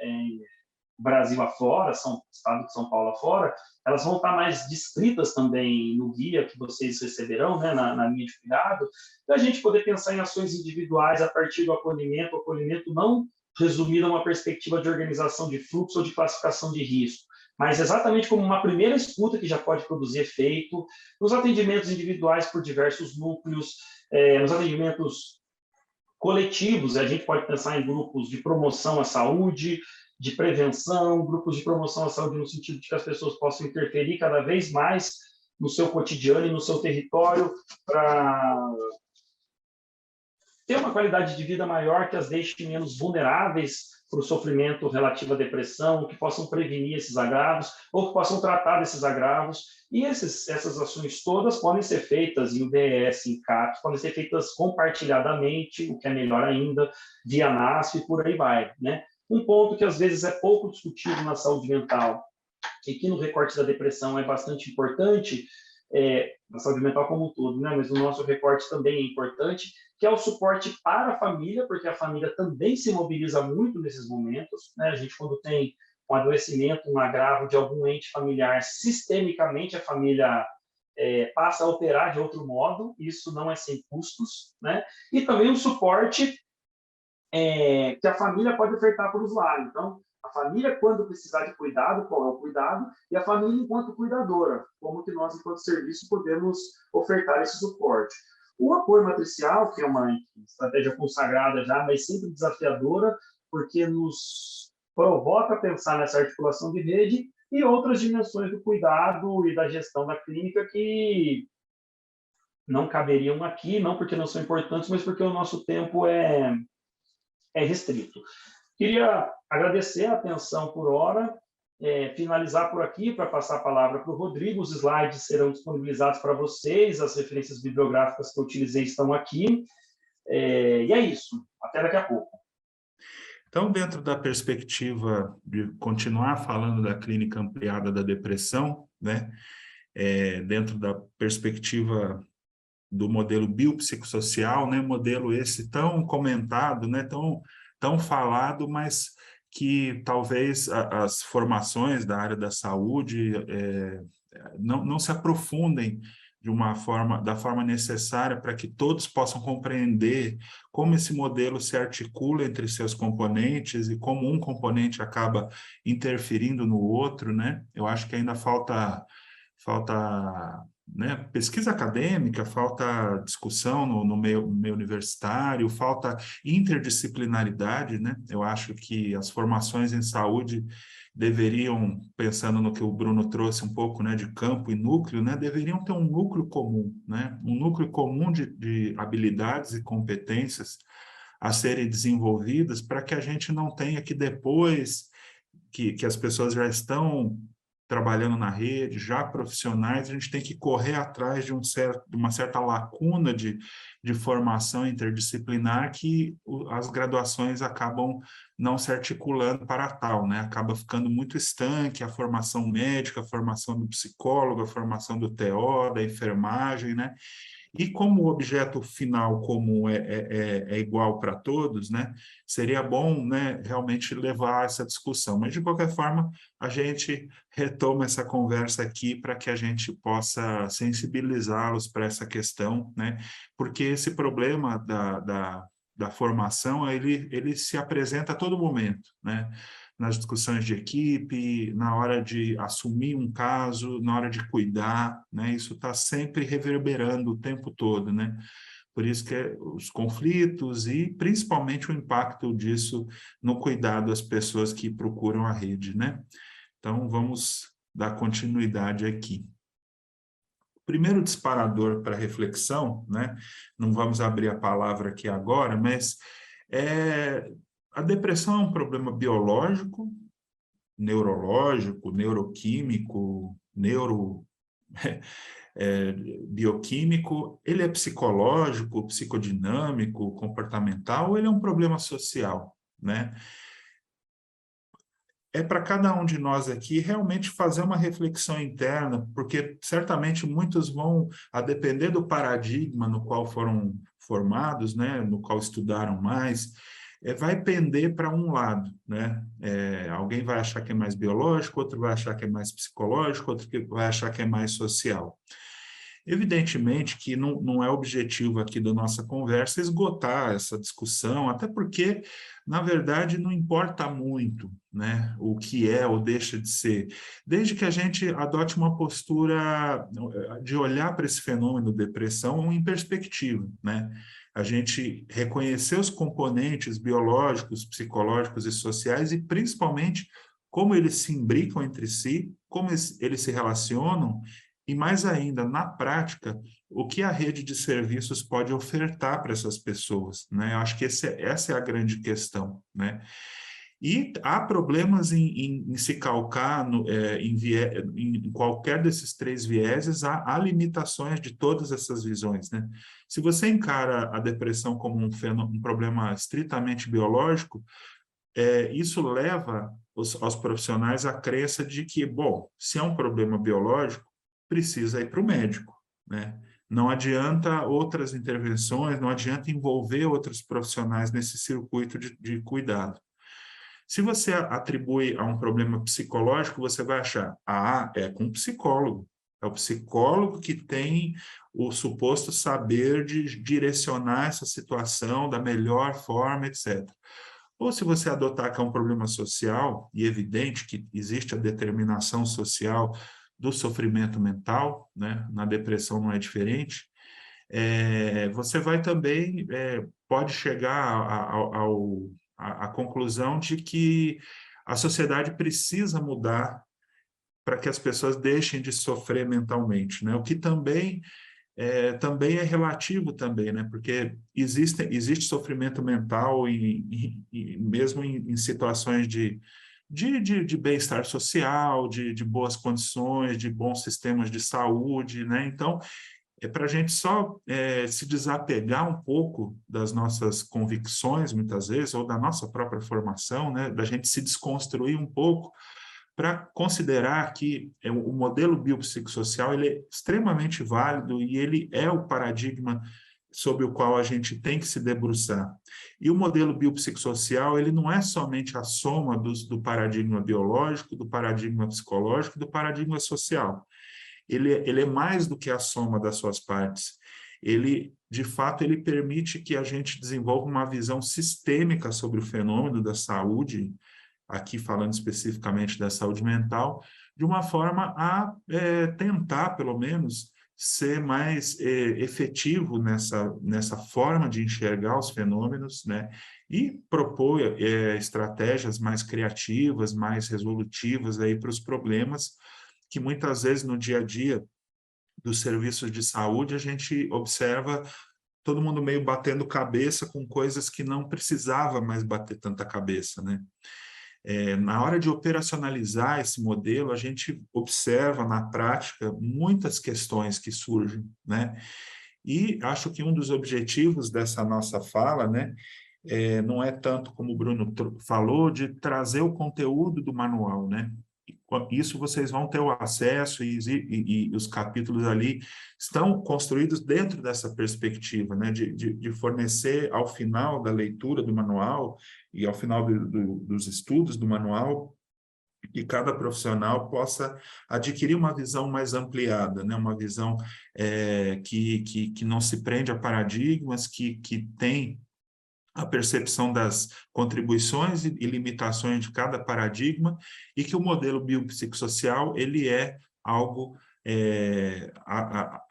Brasil afora, Estado de São Paulo afora, elas vão estar mais descritas também no guia que vocês receberão, né, na linha de cuidado, para a gente poder pensar em ações individuais a partir do acolhimento, o acolhimento não resumido a uma perspectiva de organização de fluxo ou de classificação de risco, mas exatamente como uma primeira escuta que já pode produzir efeito, nos atendimentos individuais por diversos núcleos, nos atendimentos coletivos, a gente pode pensar em grupos de promoção à saúde, de prevenção, grupos de promoção à saúde no sentido de que as pessoas possam interferir cada vez mais no seu cotidiano e no seu território para ter uma qualidade de vida maior que as deixe menos vulneráveis para o sofrimento relativo à depressão, que possam prevenir esses agravos ou que possam tratar desses agravos. E essas ações todas podem ser feitas em UBS, em CAPS, podem ser feitas compartilhadamente, o que é melhor ainda, via NASF e por aí vai, né? Um ponto que às vezes é pouco discutido na saúde mental e que no recorte da depressão é bastante importante, na saúde mental como um todo, né? Mas no nosso recorte também é importante, que é o suporte para a família, porque a família também se mobiliza muito nesses momentos, né? A gente, quando tem um adoecimento, um agravo de algum ente familiar, sistemicamente a família passa a operar de outro modo, isso não é sem custos, né? E também um suporte que a família pode ofertar para o usuário. Então, a família, quando precisar de cuidado, qual é o cuidado? E a família, enquanto cuidadora, como que nós, enquanto serviço, podemos ofertar esse suporte. O apoio matricial, que é uma estratégia consagrada já, mas sempre desafiadora, porque nos provoca a pensar nessa articulação de rede e outras dimensões do cuidado e da gestão da clínica que não caberiam aqui, não porque não são importantes, mas porque o nosso tempo é restrito. Queria agradecer a atenção por hora, finalizar por aqui para passar a palavra para o Rodrigo. Os slides serão disponibilizados para vocês, as referências bibliográficas que eu utilizei estão aqui. E é isso. Até daqui a pouco. Então, dentro da perspectiva de continuar falando da clínica ampliada da depressão, né, dentro da perspectiva do modelo biopsicossocial, né, modelo esse tão comentado, né, tão falado, mas que talvez as formações da área da saúde não se aprofundem da forma necessária para que todos possam compreender como esse modelo se articula entre seus componentes e como um componente acaba interferindo no outro, né? Eu acho que ainda falta né, pesquisa acadêmica, falta discussão no meio universitário, falta interdisciplinaridade, né? Eu acho que as formações em saúde deveriam, pensando no que o Bruno trouxe um pouco, né, de campo e núcleo, né, deveriam ter um núcleo comum, né? Um núcleo comum de habilidades e competências a serem desenvolvidas para que a gente não tenha que depois que as pessoas já estão trabalhando na rede, já profissionais, a gente tem que correr atrás de uma certa lacuna de formação interdisciplinar que as graduações acabam não se articulando para tal, né? Acaba ficando muito estanque a formação médica, a formação do psicólogo, a formação do TO, da enfermagem, né? E como o objeto final comum é igual para todos, né, seria bom, né, realmente levar essa discussão. Mas, de qualquer forma, a gente retoma essa conversa aqui para que a gente possa sensibilizá-los para essa questão, né, porque esse problema da formação, ele se apresenta a todo momento, né, nas discussões de equipe, na hora de assumir um caso, na hora de cuidar, né? Isso está sempre reverberando o tempo todo, né? Por isso que os conflitos e principalmente o impacto disso no cuidado das pessoas que procuram a rede, né? Então, vamos dar continuidade aqui. Primeiro disparador para reflexão, né? Não vamos abrir a palavra aqui agora, mas a depressão é um problema biológico, neurológico, neuroquímico, bioquímico, ele é psicológico, psicodinâmico, comportamental, ou ele é um problema social, né? É para cada um de nós aqui realmente fazer uma reflexão interna, porque certamente muitos vão, a depender do paradigma no qual foram formados, né, no qual estudaram mais, vai pender para um lado, né? Alguém vai achar que é mais biológico, outro vai achar que é mais psicológico, outro que vai achar que é mais social. Evidentemente que não é objetivo aqui da nossa conversa esgotar essa discussão, até porque, na verdade, não importa muito, né, o que é ou deixa de ser, desde que a gente adote uma postura de olhar para esse fenômeno depressão em perspectiva, né? A gente reconhecer os componentes biológicos, psicológicos e sociais e, principalmente, como eles se imbricam entre si, como eles se relacionam e, mais ainda, na prática, o que a rede de serviços pode ofertar para essas pessoas, né? Eu acho que essa é a grande questão, né? E há problemas em se calcar em qualquer desses três vieses, há limitações de todas essas visões, né? Se você encara a depressão como um problema estritamente biológico, isso leva aos profissionais a crença de que, bom, se é um problema biológico, precisa ir para o médico, né? Não adianta outras intervenções, não adianta envolver outros profissionais nesse circuito de cuidado. Se você atribui a um problema psicológico, você vai achar, é com o psicólogo. É o psicólogo que tem o suposto saber de direcionar essa situação da melhor forma, etc. Ou se você adotar que é um problema social, e evidente que existe a determinação social do sofrimento mental, né? Na depressão não é diferente, você vai também, pode chegar à conclusão de que a sociedade precisa mudar para que as pessoas deixem de sofrer mentalmente, né? O que também é relativo também, né? Porque existe sofrimento mental mesmo em situações de bem-estar social, de boas condições, de bons sistemas de saúde, né? Então, para a gente só se desapegar um pouco das nossas convicções, muitas vezes, ou da nossa própria formação, né? Da gente se desconstruir um pouco, para considerar que o modelo biopsicossocial ele é extremamente válido e ele é o paradigma sobre o qual a gente tem que se debruçar. E o modelo biopsicossocial ele não é somente a soma do paradigma biológico, do paradigma psicológico e do paradigma social. Ele é mais do que a soma das suas partes. Ele, de fato, ele permite que a gente desenvolva uma visão sistêmica sobre o fenômeno da saúde, aqui falando especificamente da saúde mental, de uma forma a tentar, pelo menos, ser mais efetivo nessa forma de enxergar os fenômenos, né? E propor estratégias mais criativas, mais resolutivas aí para os problemas que muitas vezes no dia a dia dos serviços de saúde a gente observa todo mundo meio batendo cabeça com coisas que não precisava mais bater tanta cabeça, né? Na hora de operacionalizar esse modelo, a gente observa na prática muitas questões que surgem, né? E acho que um dos objetivos dessa nossa fala, né, não é tanto como o Bruno falou, de trazer o conteúdo do manual, né? Isso vocês vão ter o acesso e os capítulos ali estão construídos dentro dessa perspectiva, né, de fornecer ao final da leitura do manual e ao final dos estudos do manual, que cada profissional possa adquirir uma visão mais ampliada, né? Uma visão que não se prende a paradigmas, que tem a percepção das contribuições e limitações de cada paradigma, e que o modelo biopsicossocial ele é algo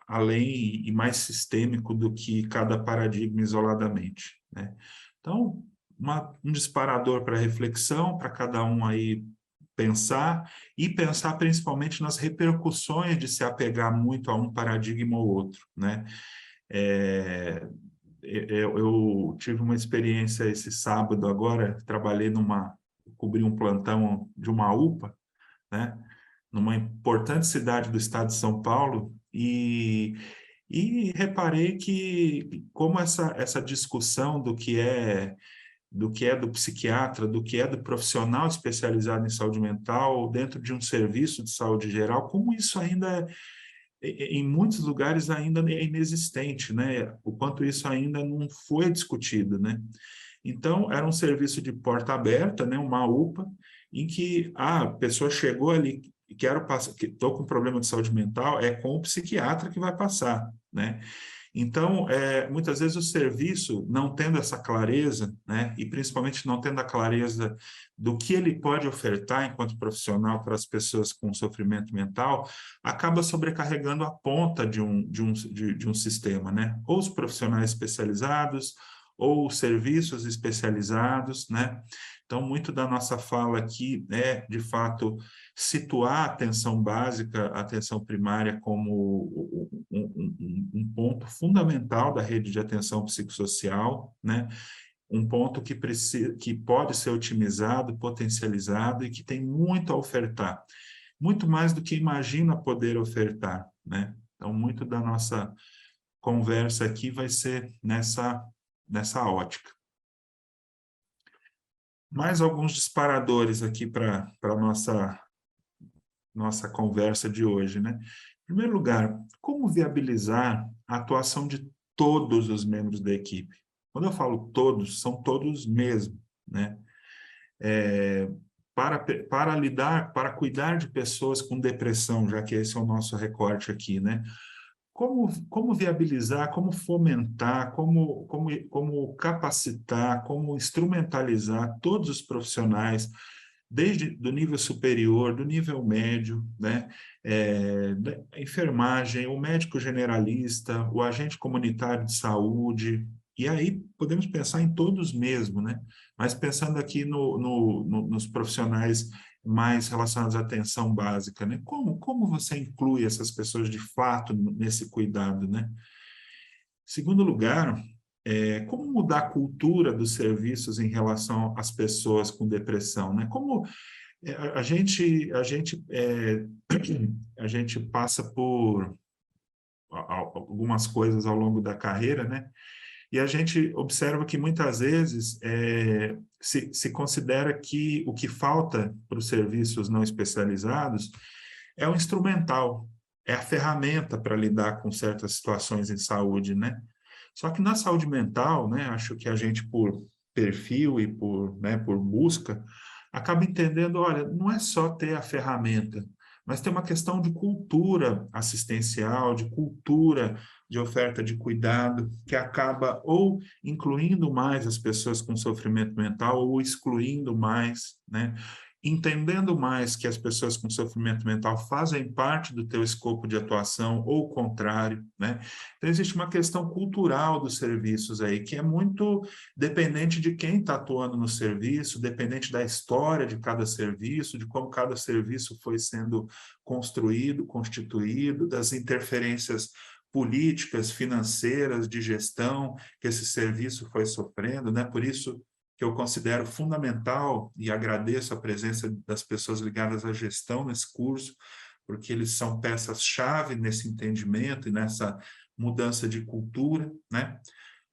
além e mais sistêmico do que cada paradigma isoladamente, né? Então, um disparador para reflexão, para cada um aí pensar, e pensar principalmente nas repercussões de se apegar muito a um paradigma ou outro, né? Eu tive uma experiência esse sábado agora, cobri um plantão de uma UPA, né? Numa importante cidade do estado de São Paulo, e reparei que como essa discussão do que é do psiquiatra, do que é do profissional especializado em saúde mental, dentro de um serviço de saúde geral, como isso ainda, em muitos lugares, ainda é inexistente, né? O quanto isso ainda não foi discutido, né? Então, era um serviço de porta aberta, né? Uma UPA, em que a pessoa chegou ali, estou com problema de saúde mental, é com o psiquiatra que vai passar, né? Então, muitas vezes o serviço, não tendo essa clareza, né, e principalmente não tendo a clareza do que ele pode ofertar enquanto profissional para as pessoas com sofrimento mental, acaba sobrecarregando a ponta de um sistema, né? Ou os profissionais especializados, ou os serviços especializados, né? Então, muito da nossa fala aqui é, de fato, situar a atenção básica, a atenção primária como um ponto fundamental da rede de atenção psicossocial, né? Um ponto que pode ser otimizado, potencializado e que tem muito a ofertar, muito mais do que imagina poder ofertar, né? Então, muito da nossa conversa aqui vai ser nessa ótica. Mais alguns disparadores aqui para a nossa conversa de hoje, né? Em primeiro lugar, como viabilizar a atuação de todos os membros da equipe? Quando eu falo todos, são todos mesmo, né? Para cuidar de pessoas com depressão, já que esse é o nosso recorte aqui, né? Como viabilizar, como fomentar, como capacitar, como instrumentalizar todos os profissionais, desde do nível superior, do nível médio, né? Da enfermagem, o médico generalista, o agente comunitário de saúde, e aí podemos pensar em todos mesmo, né? Mas pensando aqui nos profissionais mais relacionados à atenção básica, né? Como você inclui essas pessoas de fato nesse cuidado, né? Segundo lugar, como mudar a cultura dos serviços em relação às pessoas com depressão, né? Como a gente passa por algumas coisas ao longo da carreira, né? E a gente observa que muitas vezes se considera que o que falta para os serviços não especializados é o instrumental, é a ferramenta para lidar com certas situações em saúde, né? Só que na saúde mental, né, acho que a gente, por perfil e por busca, acaba entendendo, olha, não é só ter a ferramenta, mas tem uma questão de cultura assistencial, de cultura de oferta de cuidado, que acaba ou incluindo mais as pessoas com sofrimento mental ou excluindo mais, né? Entendendo mais que as pessoas com sofrimento mental fazem parte do teu escopo de atuação ou o contrário, né? Então, existe uma questão cultural dos serviços aí, que é muito dependente de quem está atuando no serviço, dependente da história de cada serviço, de como cada serviço foi sendo construído, constituído, das interferências políticas, financeiras, de gestão que esse serviço foi sofrendo, né? Por isso que eu considero fundamental e agradeço a presença das pessoas ligadas à gestão nesse curso, porque eles são peças-chave nesse entendimento e nessa mudança de cultura, né?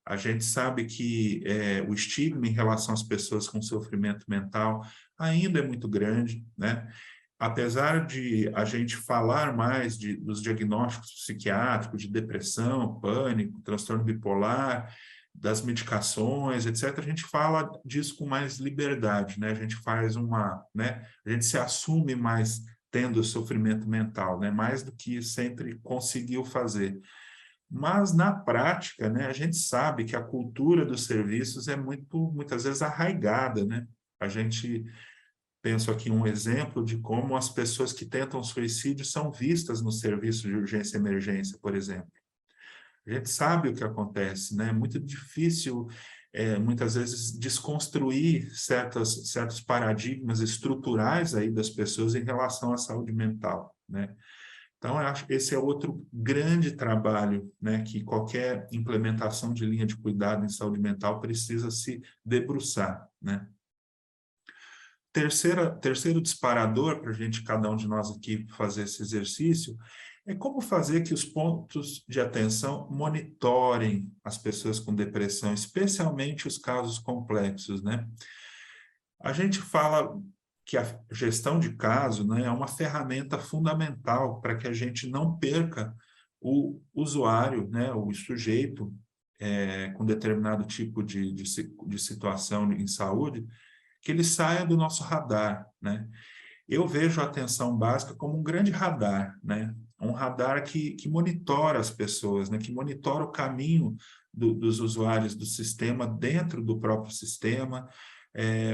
A gente sabe que o estigma em relação às pessoas com sofrimento mental ainda é muito grande, né? apesar de a gente falar mais dos diagnósticos psiquiátricos, de depressão, pânico, transtorno bipolar, das medicações, etc., a gente fala disso com mais liberdade, né? A gente faz né? A gente se assume mais tendo sofrimento mental, né? Mais do que sempre conseguiu fazer. Mas, na prática, né, a gente sabe que a cultura dos serviços é muitas vezes arraigada, né? A gente penso aqui um exemplo de como as pessoas que tentam suicídio são vistas no serviço de urgência e emergência, por exemplo. A gente sabe o que acontece, né? É muito difícil, muitas vezes, desconstruir certos paradigmas estruturais aí das pessoas em relação à saúde mental, né? Então, eu acho que esse é outro grande trabalho, né, que qualquer implementação de linha de cuidado em saúde mental precisa se debruçar, né? Terceiro disparador para a gente, cada um de nós aqui, fazer esse exercício, é como fazer que os pontos de atenção monitorem as pessoas com depressão, especialmente os casos complexos, né? A gente fala que a gestão de caso, né, é uma ferramenta fundamental para que a gente não perca o usuário, né, o sujeito com determinado tipo de situação em saúde, que ele saia do nosso radar, né? Eu vejo a atenção básica como um grande radar, né? Um radar que monitora as pessoas, né? Que monitora o caminho dos usuários do sistema dentro do próprio sistema,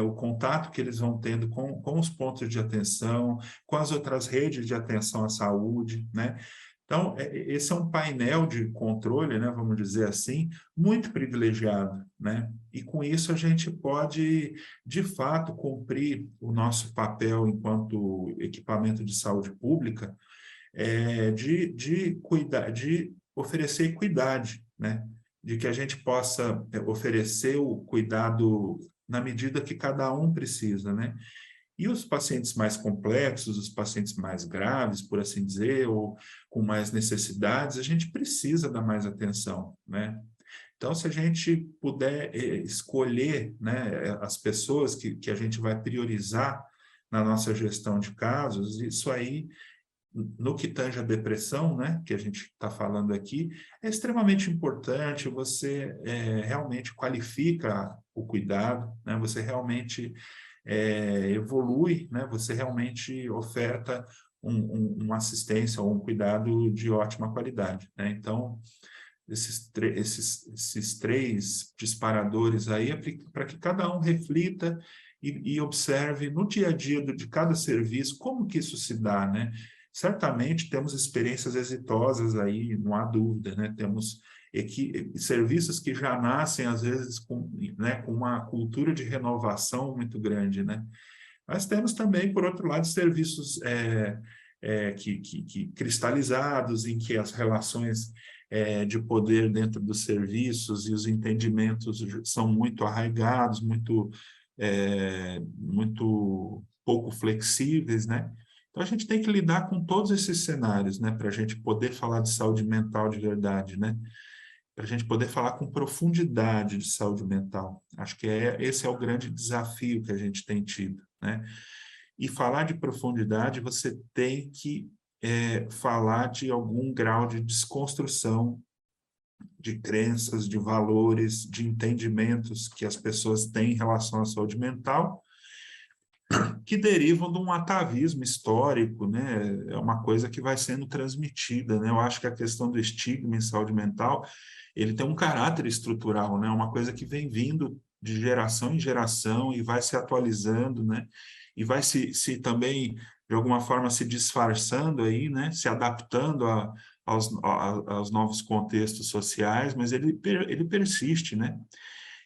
o contato que eles vão tendo com os pontos de atenção, com as outras redes de atenção à saúde, né? Então, esse é um painel de controle, né, vamos dizer assim, muito privilegiado, né? E com isso a gente pode, de fato, cumprir o nosso papel enquanto equipamento de saúde pública, de cuidar, de oferecer equidade, né? De que a gente possa oferecer o cuidado na medida que cada um precisa, né? E os pacientes mais complexos, os pacientes mais graves, por assim dizer, ou com mais necessidades, a gente precisa dar mais atenção, né? Então, se a gente puder escolher, né, as pessoas que a gente vai priorizar na nossa gestão de casos, isso aí, no que tange a depressão, né, que a gente está falando aqui, é extremamente importante, você realmente qualifica o cuidado, né, você realmente evolui, né, você realmente oferta uma assistência ou um cuidado de ótima qualidade, né? Então, esses três disparadores aí é para que cada um reflita e observe no dia a dia de cada serviço como que isso se dá, né? Certamente temos experiências exitosas aí, não há dúvida, né? Temos serviços que já nascem, às vezes, com uma cultura de renovação muito grande, né? Mas temos também, por outro lado, serviços que cristalizados, em que as relações de poder dentro dos serviços e os entendimentos são muito arraigados, muito pouco flexíveis, né? Então, a gente tem que lidar com todos esses cenários, né, para a gente poder falar de saúde mental de verdade, né? Para a gente poder falar com profundidade de saúde mental. Acho que esse é o grande desafio que a gente tem tido, né? E falar de profundidade, você tem que falar de algum grau de desconstrução de crenças, de valores, de entendimentos que as pessoas têm em relação à saúde mental, que derivam de um atavismo histórico, né? É uma coisa que vai sendo transmitida, né? Eu acho que a questão do estigma em saúde mental, ele tem um caráter estrutural, né? Uma coisa que vem vindo de geração em geração e vai se atualizando, né? E vai se também, de alguma forma, se disfarçando aí, né? Se adaptando aos novos contextos sociais, mas ele persiste, né?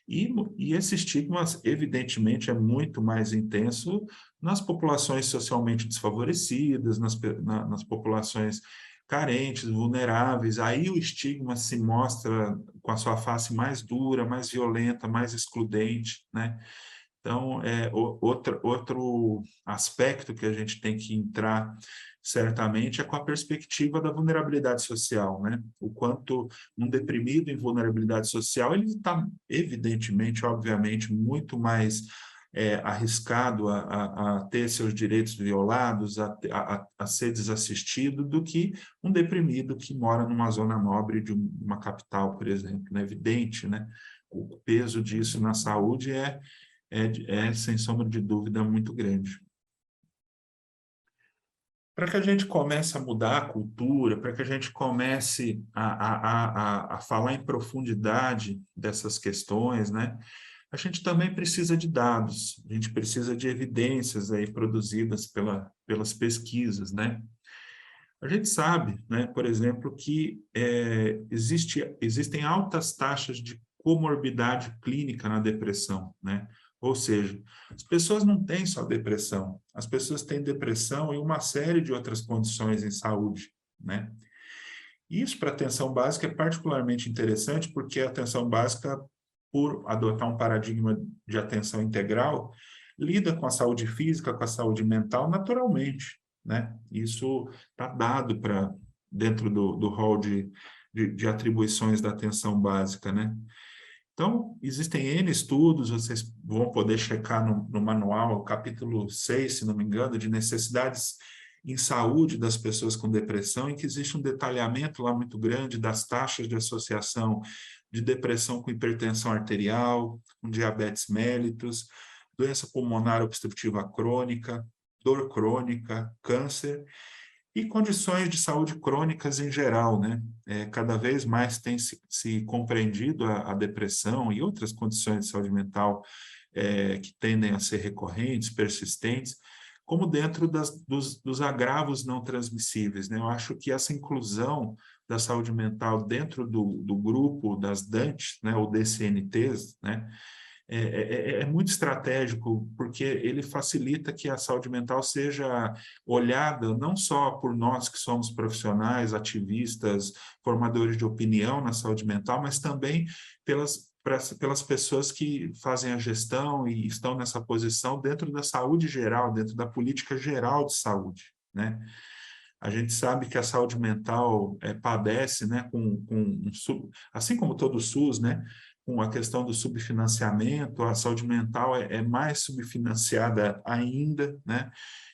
E esse estigma, evidentemente, é muito mais intenso nas populações socialmente desfavorecidas, nas populações carentes, vulneráveis. Aí o estigma se mostra com a sua face mais dura, mais violenta, mais excludente, né? Então, outro aspecto que a gente tem que entrar certamente é com a perspectiva da vulnerabilidade social, né? O quanto um deprimido em vulnerabilidade social, ele está, evidentemente, obviamente, muito mais arriscado a ter seus direitos violados, a ser desassistido, do que um deprimido que mora numa zona nobre de uma capital, por exemplo. É evidente, né? O peso disso na saúde sem sombra de dúvida, muito grande. Para que a gente comece a mudar a cultura, para que a gente comece a falar em profundidade dessas questões, né? A gente também precisa de dados, a gente precisa de evidências aí produzidas pelas pesquisas, né? A gente sabe, né, por exemplo, que existem altas taxas de comorbidade clínica na depressão, né? Ou seja, as pessoas não têm só depressão, as pessoas têm depressão e uma série de outras condições em saúde, né? Isso para a atenção básica é particularmente interessante, porque a atenção básica, por adotar um paradigma de atenção integral, lida com a saúde física, com a saúde mental naturalmente, né? Isso está dado dentro do rol de atribuições da atenção básica, né? Então, existem N estudos, vocês vão poder checar no manual, capítulo 6, se não me engano, de necessidades em saúde das pessoas com depressão, em que existe um detalhamento lá muito grande das taxas de associação de depressão com hipertensão arterial, com diabetes mellitus, doença pulmonar obstrutiva crônica, dor crônica, câncer e condições de saúde crônicas em geral, né? Cada vez mais tem se compreendido a depressão e outras condições de saúde mental que tendem a ser recorrentes, persistentes, como dentro dos agravos não transmissíveis, né? Eu acho que essa inclusão da saúde mental dentro do grupo das DANTs, né, ou DCNTs, né, é muito estratégico, porque ele facilita que a saúde mental seja olhada não só por nós que somos profissionais, ativistas, formadores de opinião na saúde mental, mas também pelas pessoas que fazem a gestão e estão nessa posição dentro da saúde geral, dentro da política geral de saúde, né? A gente sabe que a saúde mental padece, né, assim como todo o SUS, né, com a questão do subfinanciamento, a saúde mental é mais subfinanciada ainda, né?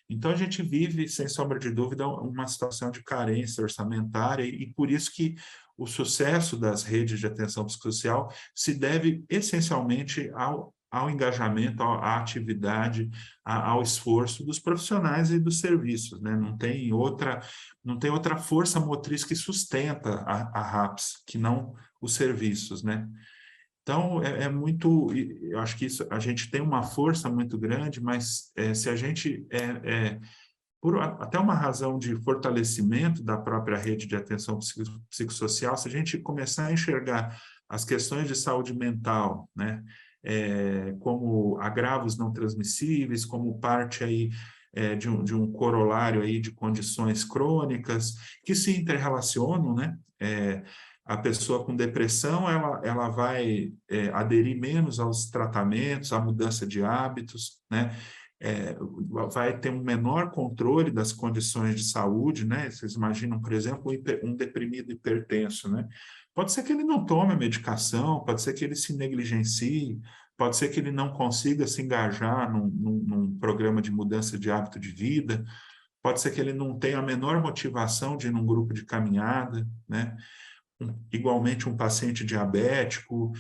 Então, a gente vive, sem sombra de dúvida, uma situação de carência orçamentária e por isso que o sucesso das redes de atenção psicossocial se deve essencialmente ao engajamento, à atividade, ao esforço dos profissionais e dos serviços, né? Não tem outra força motriz que sustenta a RAPS, que não os serviços, né? Então, eu acho que isso, a gente tem uma força muito grande, mas se a gente, por até uma razão de fortalecimento da própria rede de atenção psicossocial, se a gente começar a enxergar as questões de saúde mental, né, como agravos não transmissíveis, como parte aí de um corolário aí de condições crônicas que se interrelacionam, né? A pessoa com depressão, ela vai aderir menos aos tratamentos, à mudança de hábitos, né? Vai ter um menor controle das condições de saúde, né? Vocês imaginam, por exemplo, um deprimido hipertenso, né? Pode ser que ele não tome a medicação, pode ser que ele se negligencie, pode ser que ele não consiga se engajar num programa de mudança de hábito de vida, pode ser que ele não tenha a menor motivação de ir num grupo de caminhada, né? Igualmente, um paciente diabético,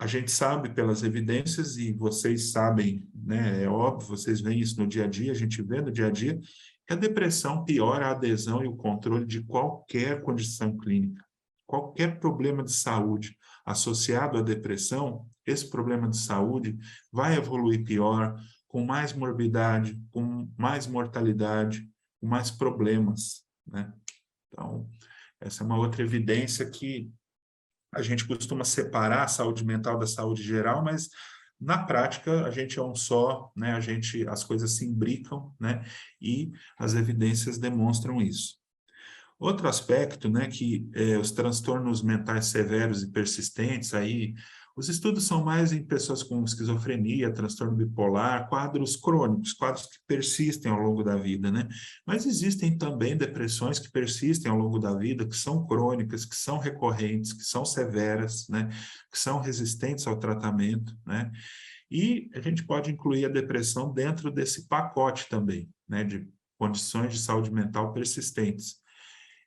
a gente sabe pelas evidências, e vocês sabem, né, é óbvio, vocês veem isso no dia a dia, a gente vê no dia a dia, que a depressão piora a adesão e o controle de qualquer condição clínica. Qualquer problema de saúde associado à depressão, esse problema de saúde vai evoluir pior, com mais morbidade, com mais mortalidade, com mais problemas, né? Então, essa é uma outra evidência que a gente costuma separar a saúde mental da saúde geral, mas na prática a gente é um só, né? As coisas se imbricam, né? E as evidências demonstram isso. Outro aspecto, né, que os transtornos mentais severos e persistentes, aí, os estudos são mais em pessoas com esquizofrenia, transtorno bipolar, quadros crônicos, quadros que persistem ao longo da vida, né? Mas existem também depressões que persistem ao longo da vida, que são crônicas, que são recorrentes, que são severas, né? Que são resistentes ao tratamento, né? E a gente pode incluir a depressão dentro desse pacote também, né, de condições de saúde mental persistentes.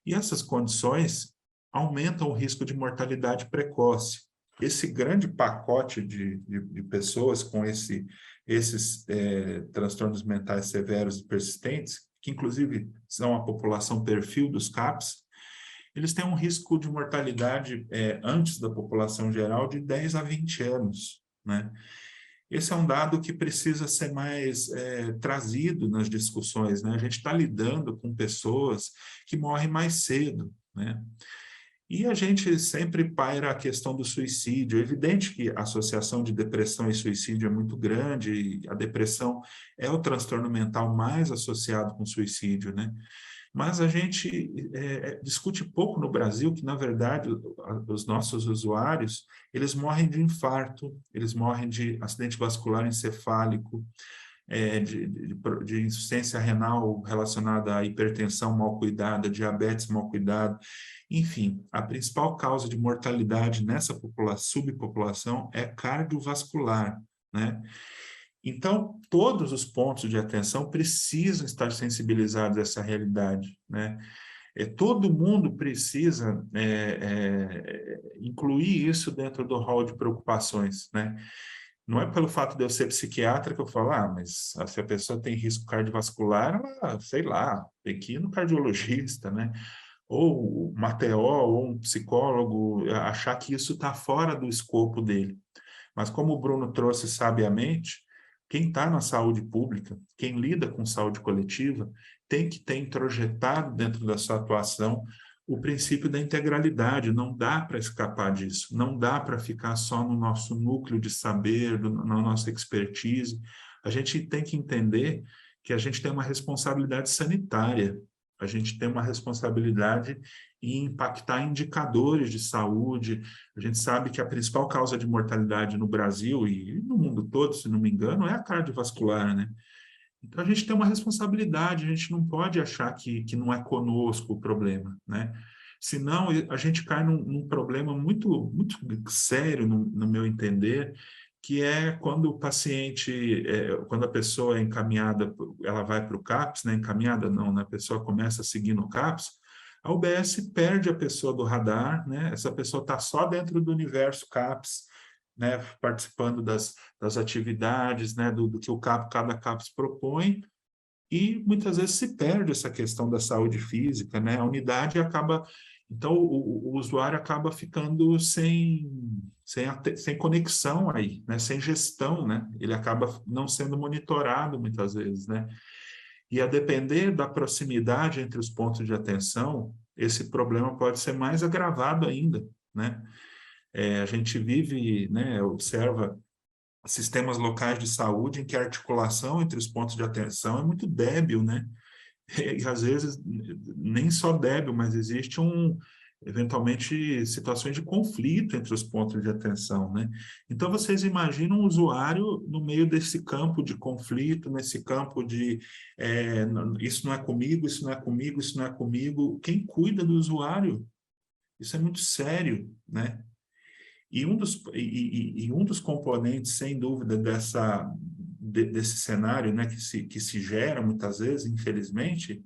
E essas condições aumentam o risco de mortalidade precoce. Esse grande pacote de pessoas com esses transtornos mentais severos e persistentes, que inclusive são a população perfil dos CAPs, eles têm um risco de mortalidade antes da população geral de 10 a 20 anos, né? Esse é um dado que precisa ser mais trazido nas discussões, né? A gente está lidando com pessoas que morrem mais cedo, né? E a gente sempre paira a questão do suicídio. É evidente que a associação de depressão e suicídio é muito grande, e a depressão é o transtorno mental mais associado com suicídio, né? Mas a gente discute pouco no Brasil que, na verdade, os nossos usuários, eles morrem de infarto, eles morrem de acidente vascular encefálico, de insuficiência renal relacionada à hipertensão mal cuidada, diabetes mal cuidada. Enfim, a principal causa de mortalidade nessa subpopulação é cardiovascular, né? Então, todos os pontos de atenção precisam estar sensibilizados a essa realidade, né? Todo mundo precisa incluir isso dentro do rol de preocupações, né? Não é pelo fato de eu ser psiquiatra que eu falo, mas se a pessoa tem risco cardiovascular, ela, sei lá, tem que ir no cardiologista, né? Ou uma TO, ou um psicólogo, achar que isso está fora do escopo dele. Mas como o Bruno trouxe sabiamente, quem está na saúde pública, quem lida com saúde coletiva, tem que ter introjetado dentro da sua atuação o princípio da integralidade. Não dá para escapar disso, não dá para ficar só no nosso núcleo de saber, na nossa expertise. A gente tem que entender que a gente tem uma responsabilidade sanitária, a gente tem uma responsabilidade em impactar indicadores de saúde. A gente sabe que a principal causa de mortalidade no Brasil e no mundo todo, se não me engano, é a cardiovascular, né? Então, a gente tem uma responsabilidade, a gente não pode achar que não é conosco o problema, né? Senão, a gente cai num problema muito, muito sério, no meu entender, que é quando o paciente, quando a pessoa é encaminhada, ela vai para o CAPS, né? Encaminhada não, né? A pessoa começa a seguir no CAPS, a UBS perde a pessoa do radar, né? Essa pessoa está só dentro do universo CAPS, né? Participando das atividades, né? Do que cada CAPS propõe, e muitas vezes se perde essa questão da saúde física, né? A unidade acaba... Então, o usuário acaba ficando sem conexão aí, né? Sem gestão, né? Ele acaba não sendo monitorado muitas vezes, né? E a depender da proximidade entre os pontos de atenção, esse problema pode ser mais agravado ainda, né? A gente vive, né, observa sistemas locais de saúde em que a articulação entre os pontos de atenção é muito débil, né? E às vezes nem só débil, mas existe eventualmente situações de conflito entre os pontos de atenção, né? Então vocês imaginam um usuário no meio desse campo de conflito, nesse campo de isso não é comigo, isso não é comigo, isso não é comigo. Quem cuida do usuário? Isso é muito sério, né? E um dos componentes, sem dúvida, desse cenário, né, que se gera muitas vezes, infelizmente,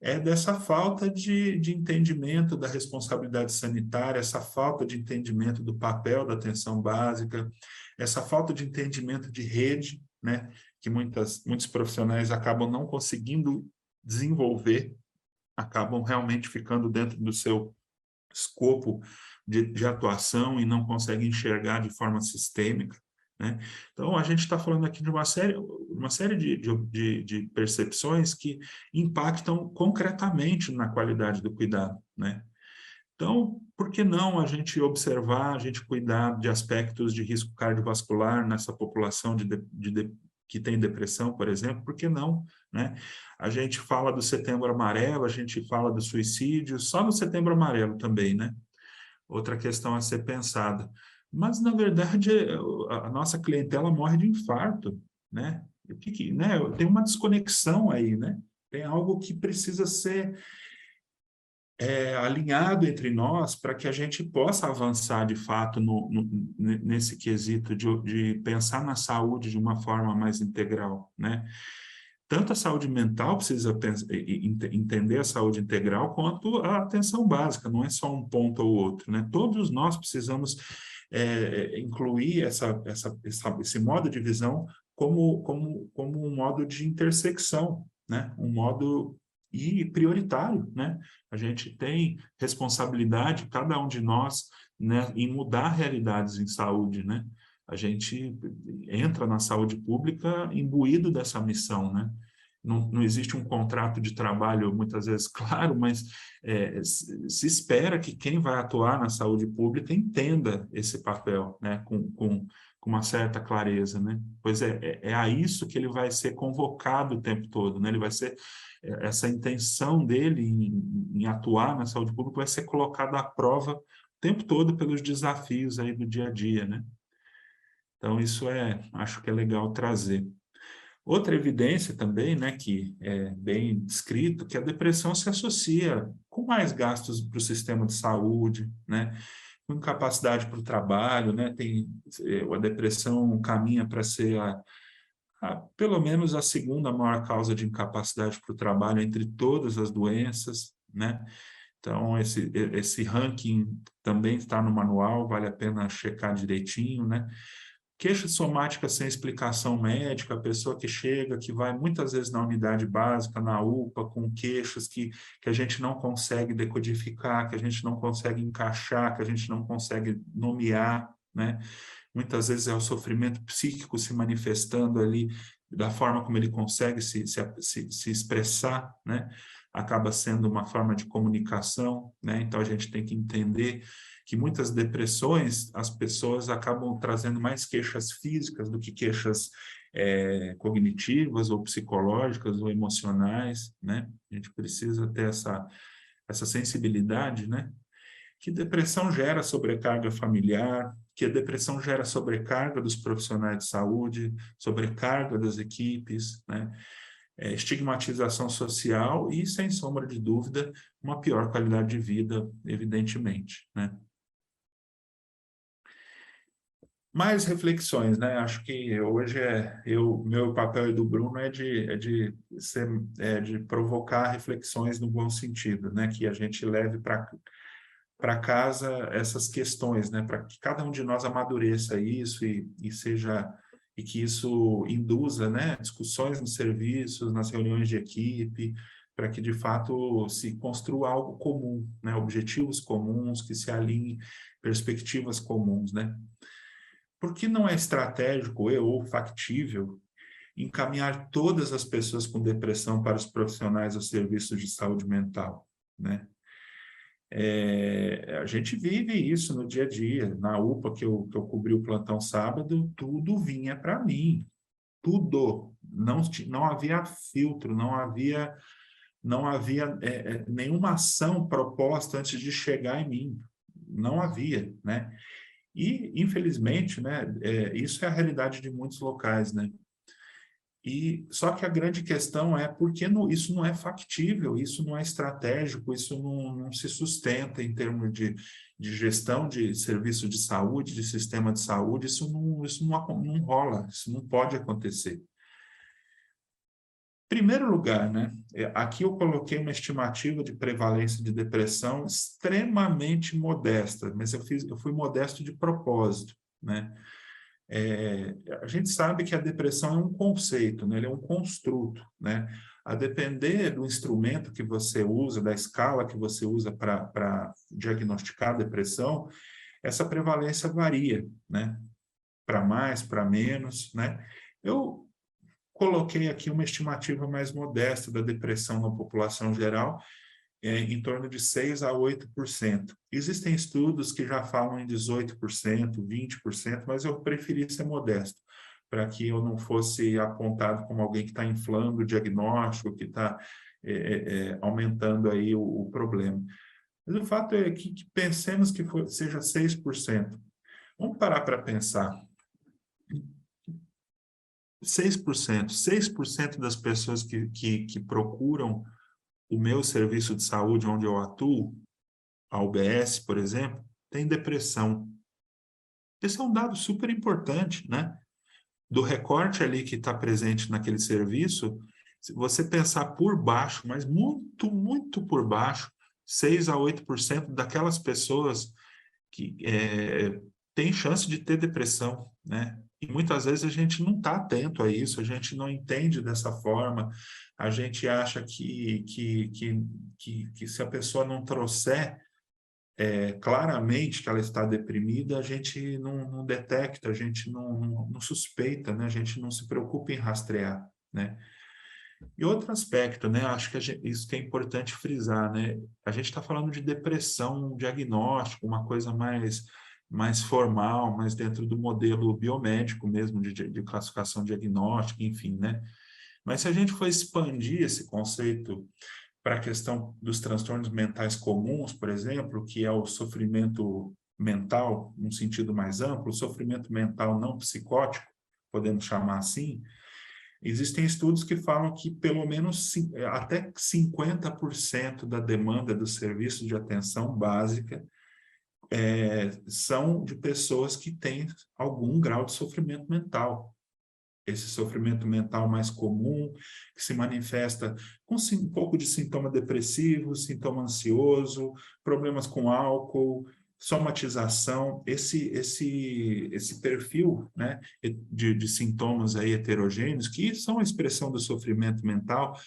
é dessa falta de entendimento da responsabilidade sanitária, essa falta de entendimento do papel da atenção básica, essa falta de entendimento de rede, né, que muitos profissionais acabam não conseguindo desenvolver, acabam realmente ficando dentro do seu escopo de atuação e não conseguem enxergar de forma sistêmica, né? Então, a gente está falando aqui de uma série de percepções que impactam concretamente na qualidade do cuidado, né? Então, por que não a gente observar, a gente cuidar de aspectos de risco cardiovascular nessa população que tem depressão, por exemplo? Por que não, né? A gente fala do Setembro Amarelo, a gente fala do suicídio, só no Setembro Amarelo também, né? Outra questão a ser pensada. Mas, na verdade, a nossa clientela morre de infarto, né? Né? Tem uma desconexão aí, né? Tem algo que precisa ser alinhado entre nós para que a gente possa avançar de fato nesse quesito de pensar na saúde de uma forma mais integral, né? Tanto a saúde mental precisa entender a saúde integral, quanto a atenção básica, não é só um ponto ou outro, né? Todos nós precisamos incluir esse modo de visão como um modo de intersecção, né? Um modo prioritário, né? A gente tem responsabilidade, cada um de nós, né, em mudar realidades em saúde, né? A gente entra na saúde pública imbuído dessa missão, né? Não existe um contrato de trabalho, muitas vezes, claro, mas se espera que quem vai atuar na saúde pública entenda esse papel, né? Com uma certa clareza, né? Pois é a isso que ele vai ser convocado o tempo todo, né? Ele vai ser, essa intenção dele em atuar na saúde pública vai ser colocada à prova o tempo todo pelos desafios aí do dia a dia, né? Então, isso acho que é legal trazer. Outra evidência também, né, que é bem descrito, que a depressão se associa com mais gastos para o sistema de saúde, né, com incapacidade para o trabalho, né, a depressão caminha para ser pelo menos a segunda maior causa de incapacidade para o trabalho entre todas as doenças, né. Então, esse ranking também está no manual, vale a pena checar direitinho, né. Queixa somática sem explicação médica, a pessoa que chega, que vai muitas vezes na unidade básica, na UPA, com queixas que a gente não consegue decodificar, que a gente não consegue encaixar, que a gente não consegue nomear, né? Muitas vezes é o sofrimento psíquico se manifestando ali da forma como ele consegue se expressar, né? Acaba sendo uma forma de comunicação, né? Então a gente tem que entender que muitas depressões, as pessoas acabam trazendo mais queixas físicas do que queixas cognitivas ou psicológicas ou emocionais, né? A gente precisa ter essa sensibilidade, né? Que depressão gera sobrecarga familiar, que a depressão gera sobrecarga dos profissionais de saúde, sobrecarga das equipes, né? Estigmatização social e, sem sombra de dúvida, uma pior qualidade de vida, evidentemente, né? Mais reflexões, né? Acho que hoje meu papel e do Bruno é de provocar reflexões no bom sentido, né? Que a gente leve para casa essas questões, né? Para que cada um de nós amadureça isso e que isso induza, né? Discussões nos serviços, nas reuniões de equipe, para que de fato se construa algo comum, né? Objetivos comuns, que se alinhem perspectivas comuns, né? Por que não é estratégico ou factível encaminhar todas as pessoas com depressão para os profissionais dos serviços de saúde mental, né? A gente vive isso no dia a dia. Na UPA, que eu cobri o plantão sábado, tudo vinha para mim. Tudo. Não havia filtro, não havia nenhuma ação proposta antes de chegar em mim. Não havia, né? E, infelizmente, né, isso é a realidade de muitos locais, né? Só que a grande questão é por que isso não é factível, isso não é estratégico, isso não se sustenta em termos de gestão de serviço de saúde, de sistema de saúde, isso não rola, isso não pode acontecer. Primeiro lugar, né? Aqui eu coloquei uma estimativa de prevalência de depressão extremamente modesta, mas eu fui modesto de propósito, né? A gente sabe que a depressão é um conceito, né? Ele é um construto, né? A depender do instrumento que você usa, da escala que você usa para diagnosticar a depressão, essa prevalência varia, né? Para mais, para menos, né? Eu coloquei aqui uma estimativa mais modesta da depressão na população geral, em torno de 6% a 8%. Existem estudos que já falam em 18%, 20%, mas eu preferi ser modesto, para que eu não fosse apontado como alguém que está inflando o diagnóstico, que está aumentando aí o problema. Mas o fato é que pensemos que seja 6%. Vamos parar para pensar. 6% das pessoas que procuram o meu serviço de saúde onde eu atuo, a UBS, por exemplo, tem depressão. Esse é um dado super importante, né? Do recorte ali que está presente naquele serviço, se você pensar por baixo, mas muito, muito por baixo, 6 a 8% daquelas pessoas que têm chance de ter depressão, né? E muitas vezes a gente não está atento a isso, a gente não entende dessa forma, a gente acha que se a pessoa não trouxer claramente que ela está deprimida, a gente não detecta, a gente não suspeita, né? A gente não se preocupa em rastrear, né? E outro aspecto, né? Acho que isso que é importante frisar, né? A gente está falando de depressão, um diagnóstico, uma coisa mais formal, mais dentro do modelo biomédico mesmo, de classificação diagnóstica, enfim, né? Mas se a gente for expandir esse conceito para a questão dos transtornos mentais comuns, por exemplo, que é o sofrimento mental, num sentido mais amplo, o sofrimento mental não psicótico, podemos chamar assim, existem estudos que falam que pelo menos até 50% da demanda do serviço de atenção básica são de pessoas que têm algum grau de sofrimento mental. Esse sofrimento mental mais comum, que se manifesta com um pouco de sintoma depressivo, sintoma ansioso, problemas com álcool, somatização, esse perfil, né, de sintomas aí heterogêneos, que são a expressão do sofrimento mental.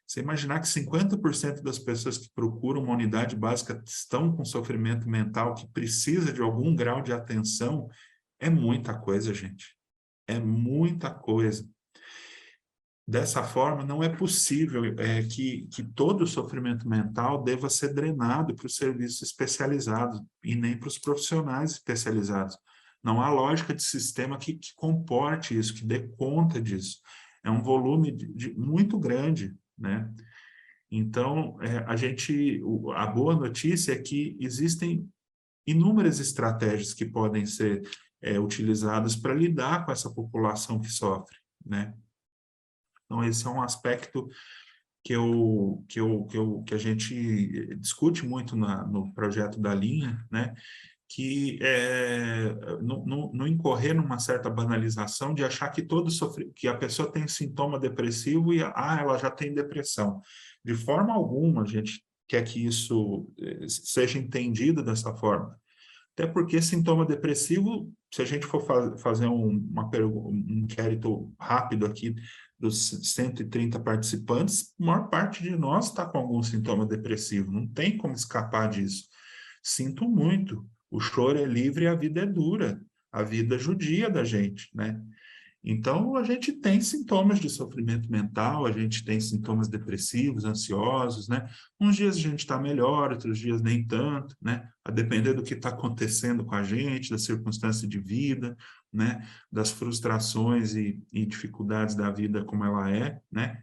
Você imaginar que 50% das pessoas que procuram uma unidade básica estão com sofrimento mental, que precisa de algum grau de atenção, é muita coisa, gente. É muita coisa. Dessa forma, não é possível que todo o sofrimento mental deva ser drenado para os serviços especializados e nem para os profissionais especializados. Não há lógica de sistema que comporte isso, que dê conta disso. É um volume muito grande, né? Então, a boa notícia é que existem inúmeras estratégias que podem ser utilizadas para lidar com essa população que sofre, né? Então, esse é um aspecto que a gente discute muito no projeto da linha, né? Que não incorrer numa certa banalização de achar que que a pessoa tem sintoma depressivo e ela já tem depressão. De forma alguma, a gente quer que isso seja entendido dessa forma. Até porque sintoma depressivo, se a gente for fazer um inquérito rápido aqui dos 130 participantes, a maior parte de nós está com algum sintoma depressivo, não tem como escapar disso. Sinto muito, o choro é livre e a vida é dura, a vida judia da gente, né? Então, a gente tem sintomas de sofrimento mental, a gente tem sintomas depressivos, ansiosos, né? Uns dias a gente está melhor, outros dias nem tanto, né? A depender do que está acontecendo com a gente, da circunstância de vida, né? Das frustrações e dificuldades da vida como ela é, né?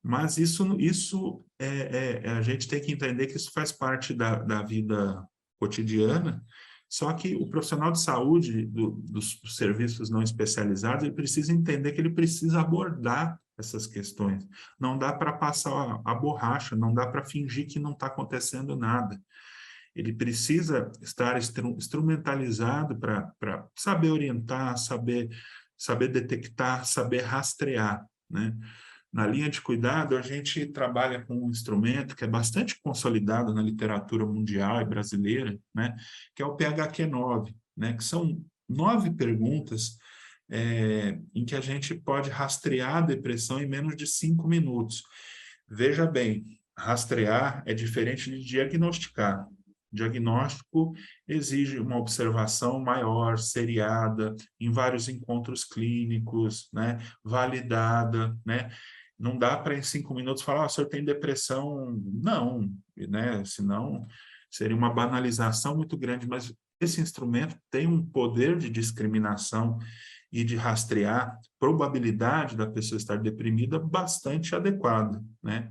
Mas a gente tem que entender que isso faz parte da vida cotidiana. Só que o profissional de saúde dos serviços não especializados, ele precisa entender que ele precisa abordar essas questões. Não dá para passar a borracha, não dá para fingir que não está acontecendo nada. Ele precisa estar instrumentalizado para saber orientar, saber detectar, saber rastrear, né? Na linha de cuidado, a gente trabalha com um instrumento que é bastante consolidado na literatura mundial e brasileira, né, que é o PHQ-9, né, que são 9 perguntas em que a gente pode rastrear a depressão em menos de 5 minutos. Veja bem, rastrear é diferente de diagnosticar. Diagnóstico exige uma observação maior, seriada, em vários encontros clínicos, né, validada, né? Não dá para em 5 minutos falar, o senhor tem depressão. Não, né? Senão seria uma banalização muito grande, mas esse instrumento tem um poder de discriminação e de rastrear probabilidade da pessoa estar deprimida bastante adequado, né?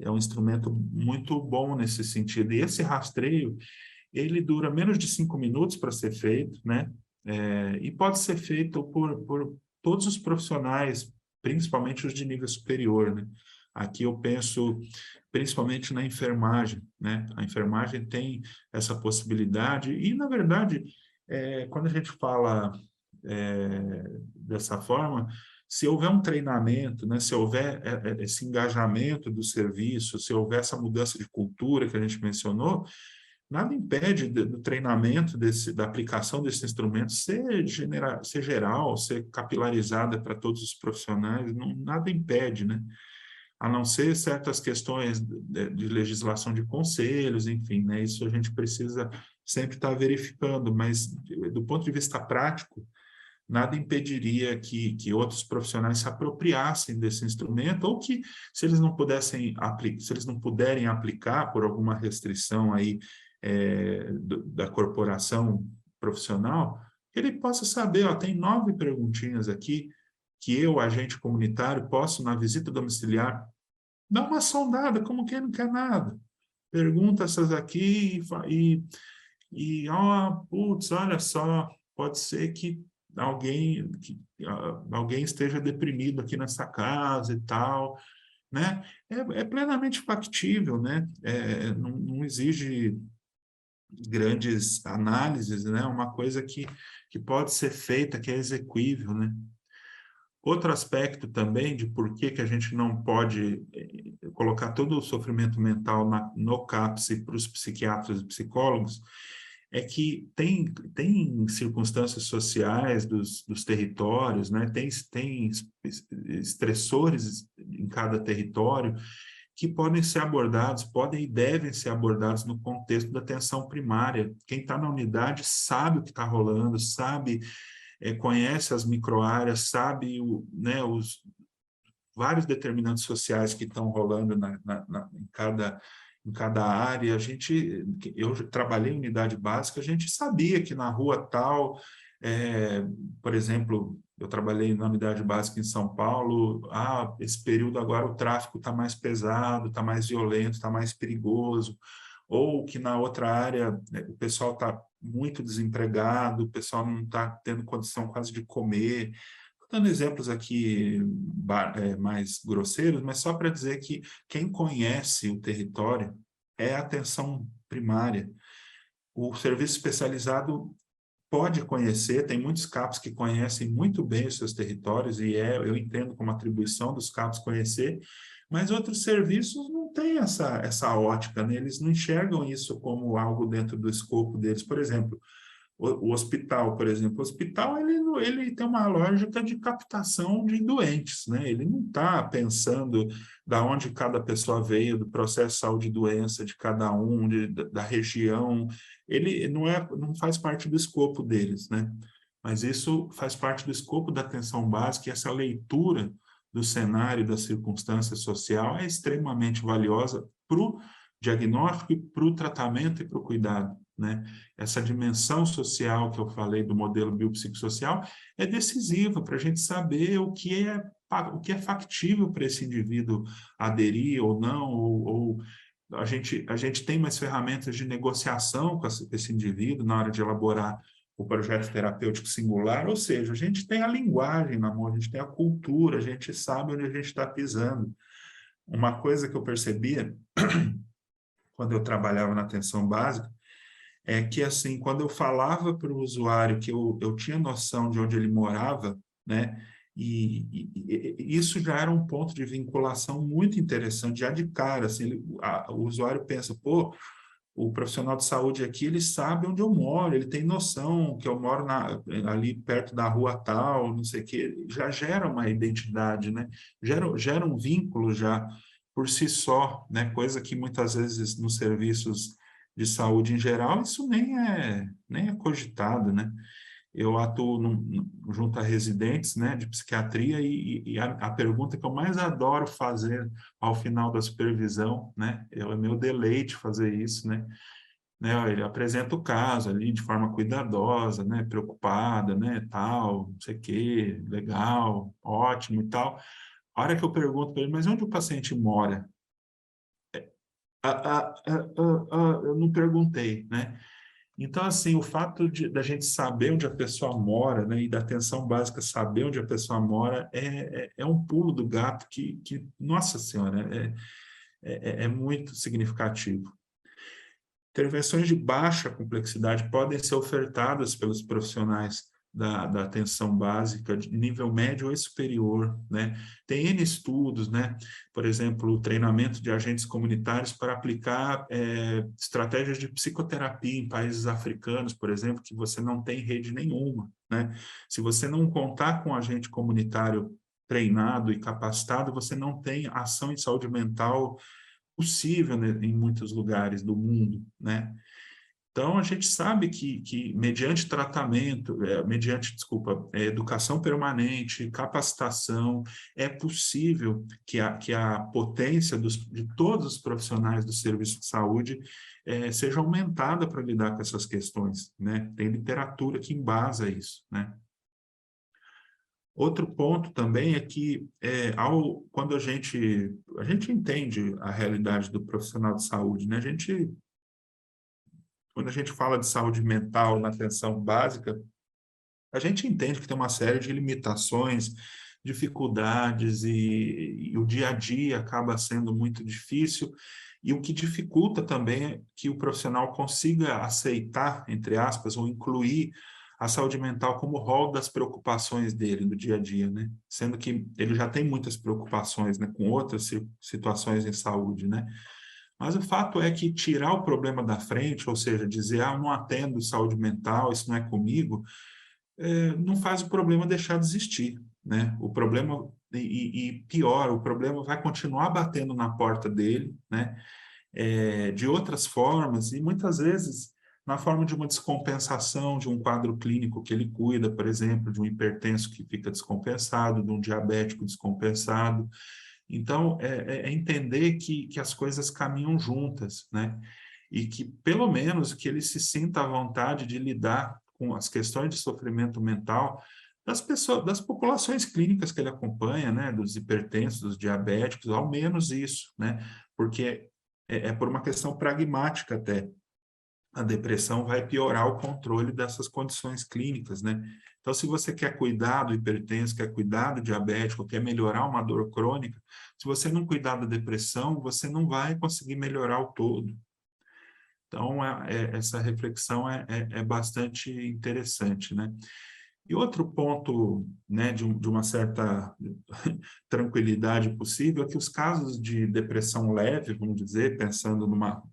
É um instrumento muito bom nesse sentido. E esse rastreio, ele dura menos de 5 minutos para ser feito, né? E pode ser feito por todos os profissionais, principalmente os de nível superior, né? Aqui eu penso principalmente na enfermagem, né? A enfermagem tem essa possibilidade e, na verdade, quando a gente fala dessa forma, se houver um treinamento, né, se houver esse engajamento do serviço, se houver essa mudança de cultura que a gente mencionou, nada impede do treinamento da aplicação desse instrumento ser geral, ser capilarizada para todos os profissionais, nada impede, né? A não ser certas questões de legislação de conselhos, enfim, né? Isso a gente precisa sempre estar verificando, mas do ponto de vista prático, nada impediria que outros profissionais se apropriassem desse instrumento, ou que, se eles não puderem aplicar por alguma restrição aí da corporação profissional, ele possa saber, ó, tem 9 perguntinhas aqui que eu, agente comunitário, posso, na visita domiciliar, dar uma sondada, como quem não quer nada. Pergunta essas aqui ó, putz, olha só, pode ser que alguém esteja deprimido aqui nessa casa e tal, né? É plenamente factível, né? Não exige grandes análises, né? Uma coisa que pode ser feita, que é exequível, né? Outro aspecto também de por que a gente não pode colocar todo o sofrimento mental no CAPS para os psiquiatras e psicólogos é que tem circunstâncias sociais dos territórios, né? Tem estressores em cada território que podem ser abordados, podem e devem ser abordados no contexto da atenção primária. Quem está na unidade sabe o que está rolando, sabe, conhece as microáreas, sabe né, os vários determinantes sociais que estão rolando em cada área. Eu trabalhei em unidade básica, a gente sabia que na rua tal, por exemplo, eu trabalhei na unidade básica em São Paulo, esse período agora o tráfico está mais pesado, está mais violento, está mais perigoso, ou que na outra área o pessoal está muito desempregado, o pessoal não está tendo condição quase de comer. Estou dando exemplos aqui mais grosseiros, mas só para dizer que quem conhece o território é a atenção primária. O serviço especializado pode conhecer, tem muitos CAPs que conhecem muito bem os seus territórios, e eu entendo como atribuição dos CAPs conhecer, mas outros serviços não têm essa ótica, né? Eles não enxergam isso como algo dentro do escopo deles. Por exemplo, o hospital, por exemplo, o hospital ele tem uma lógica de captação de doentes, né? Ele não está pensando da onde cada pessoa veio, do processo de saúde e doença de cada um, da região. Ele não faz parte do escopo deles, né? Mas isso faz parte do escopo da atenção básica, e essa leitura do cenário, da circunstância social é extremamente valiosa para o diagnóstico, para o tratamento e para o cuidado, né? Essa dimensão social que eu falei do modelo biopsicossocial é decisiva para a gente saber o que é factível para esse indivíduo aderir ou não, ou a gente tem mais ferramentas de negociação com esse indivíduo na hora de elaborar o projeto terapêutico singular, ou seja, a gente tem a linguagem na mão, a gente tem a cultura, a gente sabe onde a gente está pisando. Uma coisa que eu percebia quando eu trabalhava na atenção básica é que, assim, quando eu falava para o usuário que eu tinha noção de onde ele morava, né, e isso já era um ponto de vinculação muito interessante, já de cara, assim, o usuário pensa, pô, o profissional de saúde aqui, ele sabe onde eu moro, ele tem noção que eu moro ali perto da rua tal, não sei o quê, já gera uma identidade, né, gera um vínculo já por si só, né, coisa que muitas vezes nos serviços de saúde em geral, isso nem é cogitado, né? Eu atuo junto a residentes, né, de psiquiatria, e a pergunta que eu mais adoro fazer ao final da supervisão, né, é meu deleite fazer isso, né? Ele apresenta o caso ali de forma cuidadosa, né, preocupada, né, tal, não sei o quê, legal, ótimo e tal. A hora que eu pergunto para ele, mas onde o paciente mora? Eu não perguntei, né? Então, assim, o fato da gente saber onde a pessoa mora, né, e da atenção básica saber onde a pessoa mora é um pulo do gato que nossa senhora, é muito significativo. Intervenções de baixa complexidade podem ser ofertadas pelos profissionais da atenção básica de nível médio ou superior, né? Tem N estudos, né? Por exemplo, o treinamento de agentes comunitários para aplicar estratégias de psicoterapia em países africanos, por exemplo, que você não tem rede nenhuma, né? Se você não contar com um agente comunitário treinado e capacitado, você não tem ação em saúde mental possível, né, em muitos lugares do mundo, né? Então, a gente sabe que mediante tratamento, desculpa, educação permanente, capacitação, é possível que a potência de todos os profissionais do serviço de saúde seja aumentada para lidar com essas questões, né? Tem literatura que embasa isso, né? Outro ponto também é que, quando a gente entende a realidade do profissional de saúde, né? Quando a gente fala de saúde mental na atenção básica, a gente entende que tem uma série de limitações, dificuldades, e o dia a dia acaba sendo muito difícil, e o que dificulta também é que o profissional consiga aceitar, entre aspas, ou incluir a saúde mental como rol das preocupações dele no dia a dia, né? Sendo que ele já tem muitas preocupações, né, com outras situações em saúde, né? Mas o fato é que tirar o problema da frente, ou seja, dizer, eu não atendo saúde mental, isso não é comigo, não faz o problema deixar de existir, né? O problema, e pior, o problema vai continuar batendo na porta dele, né? De outras formas, e muitas vezes na forma de uma descompensação de um quadro clínico que ele cuida, por exemplo, de um hipertenso que fica descompensado, de um diabético descompensado. Então, é entender que as coisas caminham juntas, né? E que, pelo menos, que ele se sinta à vontade de lidar com as questões de sofrimento mental das pessoas, das populações clínicas que ele acompanha, né? Dos hipertensos, dos diabéticos, ao menos isso, né? Porque é por uma questão pragmática até. A depressão vai piorar o controle dessas condições clínicas, né? Então, se você quer cuidar do hipertenso, quer cuidar do diabético, quer melhorar uma dor crônica, se você não cuidar da depressão, você não vai conseguir melhorar o todo. Então, essa reflexão é bastante interessante, né? E outro ponto, né, de uma certa tranquilidade possível, é que os casos de depressão leve, vamos dizer, pensando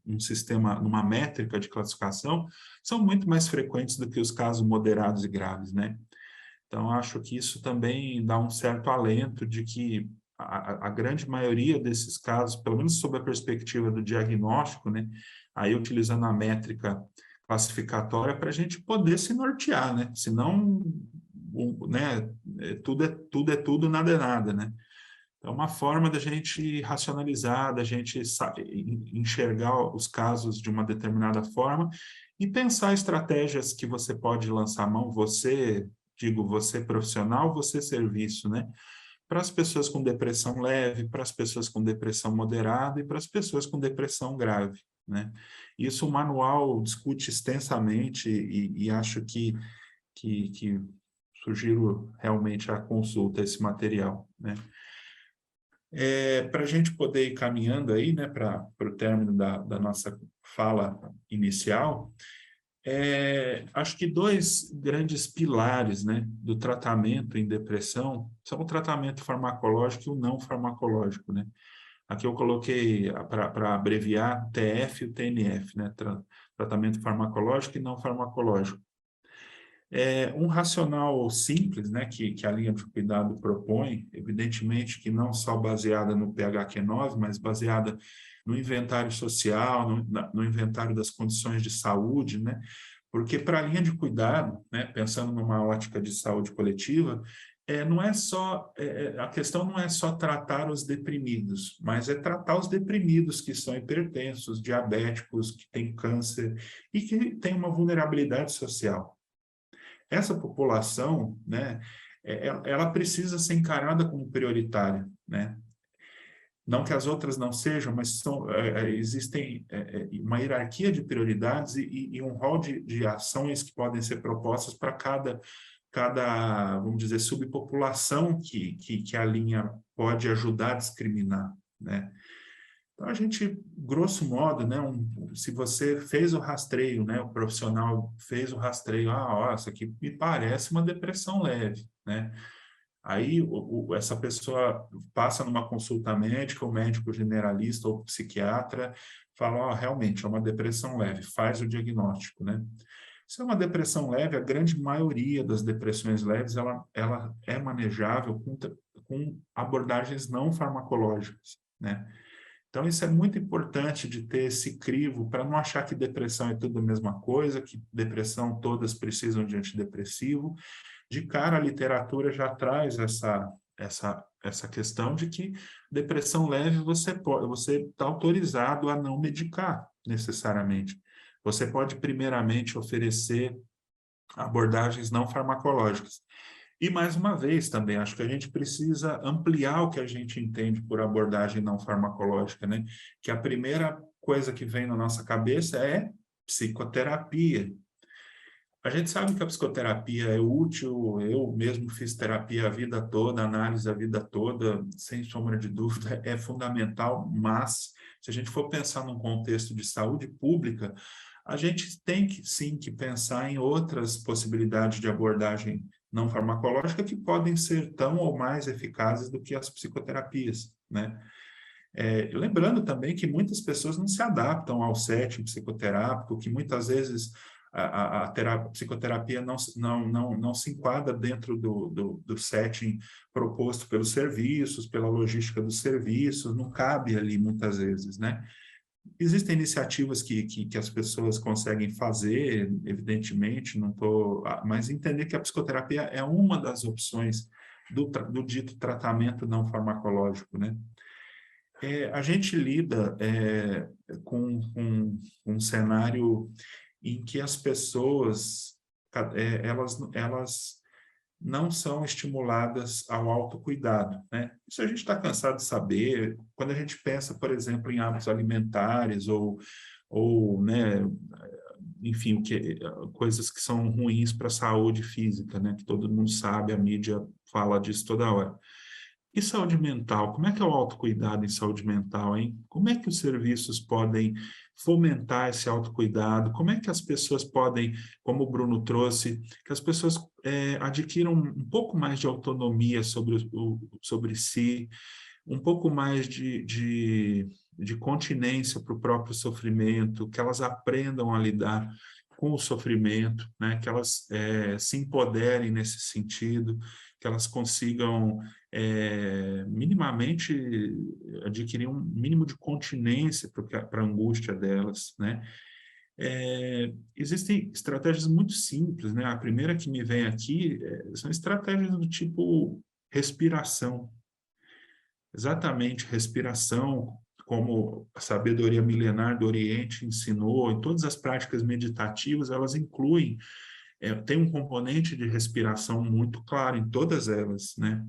num sistema, numa métrica de classificação, são muito mais frequentes do que os casos moderados e graves, né? Então, acho que isso também dá um certo alento de que a grande maioria desses casos, pelo menos sob a perspectiva do diagnóstico, né, aí utilizando a métrica classificatória para a gente poder se nortear, né? Senão, né, tudo é tudo, nada é nada, né? É uma forma da gente racionalizar, da gente enxergar os casos de uma determinada forma e pensar estratégias que você pode lançar a mão, você profissional, você serviço, né? Para as pessoas com depressão leve, para as pessoas com depressão moderada e para as pessoas com depressão grave, né? Isso o manual discute extensamente e acho que sugiro realmente a consulta esse material, né? Para a gente poder ir caminhando aí, né, para o término da nossa fala inicial, acho que dois grandes pilares, né, do tratamento em depressão são o tratamento farmacológico e o não farmacológico, né? Aqui eu coloquei, para abreviar, TF e o TNF, né, tratamento farmacológico e não farmacológico. Um racional simples, né, que a linha de cuidado propõe, evidentemente que não só baseada no PHQ-9, mas baseada no inventário social, no inventário das condições de saúde, né, porque para a linha de cuidado, né, pensando numa ótica de saúde coletiva, não é só, a questão não é só tratar os deprimidos, mas é tratar os deprimidos que são hipertensos, diabéticos, que têm câncer e que têm uma vulnerabilidade social. Essa população, né, ela precisa ser encarada como prioritária, né? Não que as outras não sejam, mas existem uma hierarquia de prioridades e um rol de ações que podem ser propostas para cada, vamos dizer, subpopulação que a linha pode ajudar a discriminar, né? Então, a gente, grosso modo, né, se você fez o rastreio, né, o profissional fez o rastreio, ó, isso aqui me parece uma depressão leve, né? Aí essa pessoa passa numa consulta médica, o médico generalista ou psiquiatra fala, ó, realmente é uma depressão leve, faz o diagnóstico, né? Se é uma depressão leve, a grande maioria das depressões leves, ela é manejável com abordagens não farmacológicas, né? Então, isso é muito importante de ter esse crivo para não achar que depressão é tudo a mesma coisa, que depressão todas precisam de antidepressivo. De cara, a literatura já traz essa questão de que depressão leve você está autorizado a não medicar necessariamente. Você pode, primeiramente, oferecer abordagens não farmacológicas. E, mais uma vez, também, acho que a gente precisa ampliar o que a gente entende por abordagem não farmacológica, né? Que a primeira coisa que vem na nossa cabeça é psicoterapia. A gente sabe que a psicoterapia é útil, eu mesmo fiz terapia a vida toda, análise a vida toda, sem sombra de dúvida, é fundamental, mas se a gente for pensar num contexto de saúde pública, a gente tem que, sim, que pensar em outras possibilidades de abordagem não farmacológica que podem ser tão ou mais eficazes do que as psicoterapias, né? Lembrando também que muitas pessoas não se adaptam ao setting psicoterápico, que muitas vezes a psicoterapia não se enquadra dentro do setting proposto pelos serviços, pela logística dos serviços, não cabe ali muitas vezes, né? Existem iniciativas que as pessoas conseguem fazer, evidentemente, mas entender que a psicoterapia é uma das opções do dito tratamento não farmacológico, né? A gente lida com um cenário em que as pessoas, elas não são estimuladas ao autocuidado, né? Isso a gente está cansado de saber, quando a gente pensa, por exemplo, em hábitos alimentares ou né, enfim, coisas que são ruins para a saúde física, né? Que todo mundo sabe, a mídia fala disso toda hora. E saúde mental? Como é que é o autocuidado em saúde mental, hein? Como é que os serviços podem fomentar esse autocuidado? Como é que as pessoas podem, como o Bruno trouxe, que as pessoas adquiram um pouco mais de autonomia sobre si, um pouco mais de continência para o próprio sofrimento, que elas aprendam a lidar com o sofrimento, né? Que elas se empoderem nesse sentido, que elas consigam minimamente adquirir um mínimo de continência para a angústia delas, né? Existem estratégias muito simples, né? A primeira que me vem aqui são estratégias do tipo respiração. Exatamente, respiração, como a sabedoria milenar do Oriente ensinou, e todas as práticas meditativas, elas incluem, tem um componente de respiração muito claro em todas elas, né?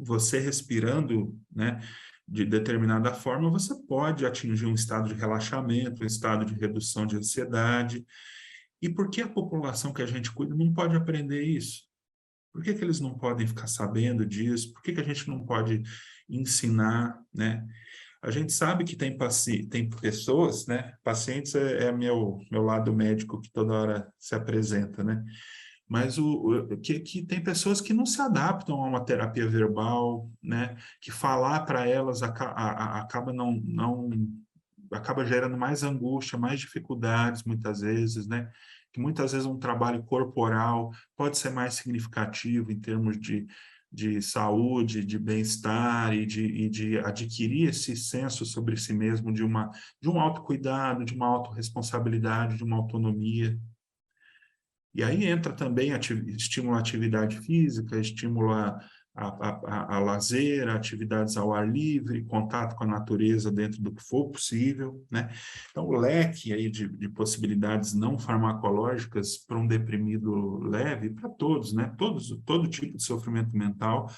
Você respirando, né, de determinada forma, você pode atingir um estado de relaxamento, um estado de redução de ansiedade. E por que a população que a gente cuida não pode aprender isso? Por que eles não podem ficar sabendo disso? Por que a gente não pode ensinar, né? A gente sabe que tem pessoas, né? Pacientes é meu lado médico que toda hora se apresenta, né? Mas que tem pessoas que não se adaptam a uma terapia verbal, né? Que falar para elas acaba acaba gerando mais angústia, mais dificuldades muitas vezes, né? Que muitas vezes um trabalho corporal pode ser mais significativo em termos de saúde, de bem-estar e de adquirir esse senso sobre si mesmo de um autocuidado, de uma autorresponsabilidade, de uma autonomia. E aí entra também estímulo à atividade física, estímulo a lazer, a atividades ao ar livre, contato com a natureza dentro do que for possível, né? Então, o leque aí de possibilidades não farmacológicas para um deprimido leve, para todos, né? Todo tipo de sofrimento mental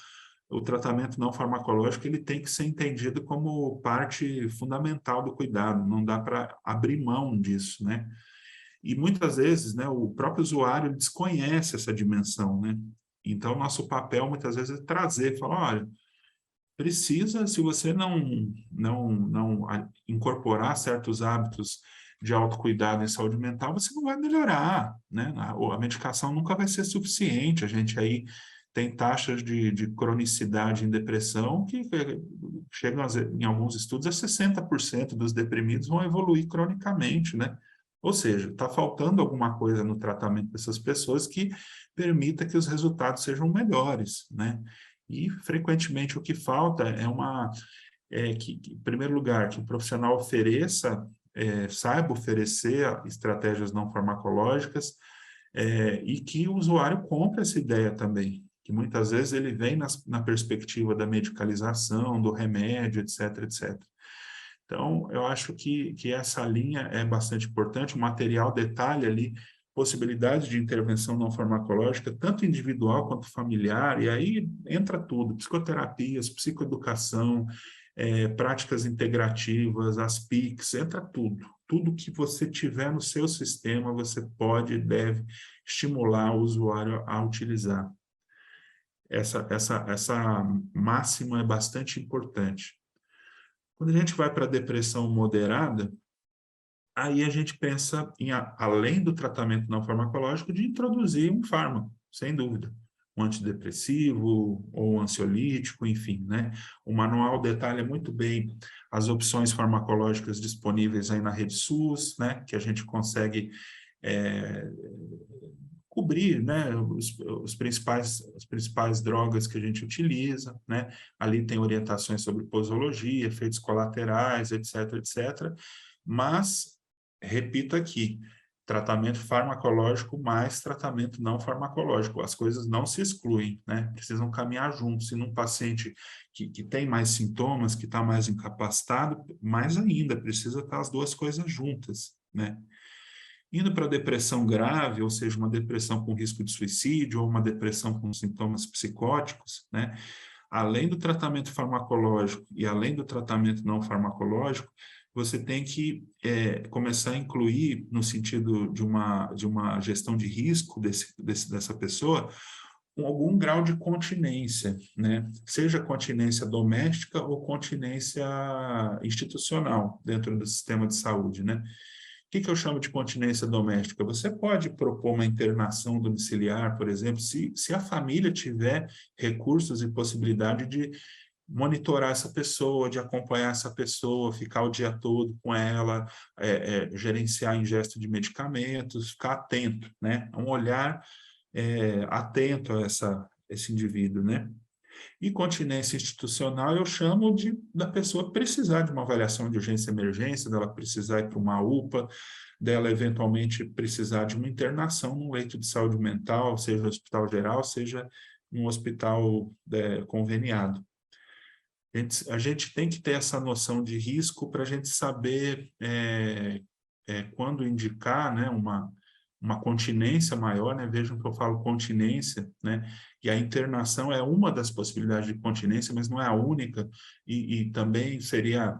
o tratamento não farmacológico ele tem que ser entendido como parte fundamental do cuidado, não dá para abrir mão disso, né? E muitas vezes, né, o próprio usuário desconhece essa dimensão, né? Então, nosso papel muitas vezes é trazer, falar, olha, precisa, se você não incorporar certos hábitos de autocuidado em saúde mental, você não vai melhorar, né? A medicação nunca vai ser suficiente. A gente aí tem taxas de cronicidade em depressão que chegam, em alguns estudos, a 60% dos deprimidos vão evoluir cronicamente, né? Ou seja, está faltando alguma coisa no tratamento dessas pessoas que permita que os resultados sejam melhores, né? E, frequentemente, o que falta em primeiro lugar, que o profissional saiba oferecer estratégias não farmacológicas, e que o usuário compre essa ideia também, que muitas vezes ele vem na perspectiva da medicalização, do remédio, etc, etc. Então, eu acho que essa linha é bastante importante, o material detalha ali possibilidades de intervenção não farmacológica, tanto individual quanto familiar, e aí entra tudo, psicoterapias, psicoeducação, práticas integrativas, as PICs, entra tudo. Tudo que você tiver no seu sistema, você pode e deve estimular o usuário a utilizar. Essa máxima é bastante importante. Quando a gente vai para a depressão moderada, aí a gente pensa em, além do tratamento não farmacológico, de introduzir um fármaco, sem dúvida. Um antidepressivo ou um ansiolítico, enfim, né? O manual detalha muito bem as opções farmacológicas disponíveis aí na rede SUS, né? Que a gente consegue cobrir, né, as principais drogas que a gente utiliza, né? Ali tem orientações sobre posologia, efeitos colaterais, etc, etc. Mas, repito aqui, tratamento farmacológico mais tratamento não farmacológico. As coisas não se excluem, né? Precisam caminhar juntos. Se num paciente que tem mais sintomas, que está mais incapacitado, mais ainda, precisa estar as duas coisas juntas, né? Indo para a depressão grave, ou seja, uma depressão com risco de suicídio ou uma depressão com sintomas psicóticos, né? Além do tratamento farmacológico e além do tratamento não farmacológico, você tem que começar a incluir, no sentido de uma gestão de risco dessa pessoa, algum grau de continência, né? Seja continência doméstica ou continência institucional dentro do sistema de saúde, né? O que eu chamo de continência doméstica? Você pode propor uma internação domiciliar, por exemplo, se a família tiver recursos e possibilidade de monitorar essa pessoa, de acompanhar essa pessoa, ficar o dia todo com ela, gerenciar a ingesta de medicamentos, ficar atento, né? Um olhar atento a esse indivíduo, né? E continência institucional eu chamo da pessoa precisar de uma avaliação de urgência e emergência, dela precisar ir para uma UPA, dela eventualmente precisar de uma internação num leito de saúde mental, seja no hospital geral, seja num hospital conveniado. A gente tem que ter essa noção de risco para a gente saber quando indicar, né, uma continência maior, né? Vejam que eu falo continência, né? E a internação é uma das possibilidades de continência, mas não é a única, e também seria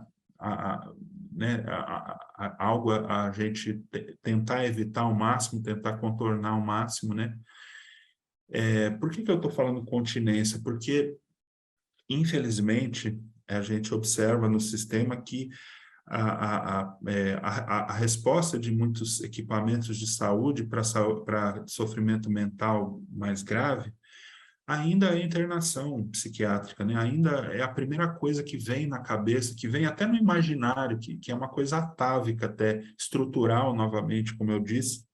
algo a gente tentar evitar ao máximo, tentar contornar ao máximo, né? Por que eu estou falando continência? Porque, infelizmente, a gente observa no sistema que a resposta de muitos equipamentos de saúde para sofrimento mental mais grave ainda é internação psiquiátrica, né? Ainda é a primeira coisa que vem na cabeça, que vem até no imaginário, que é uma coisa atávica até, estrutural, novamente, como eu disse,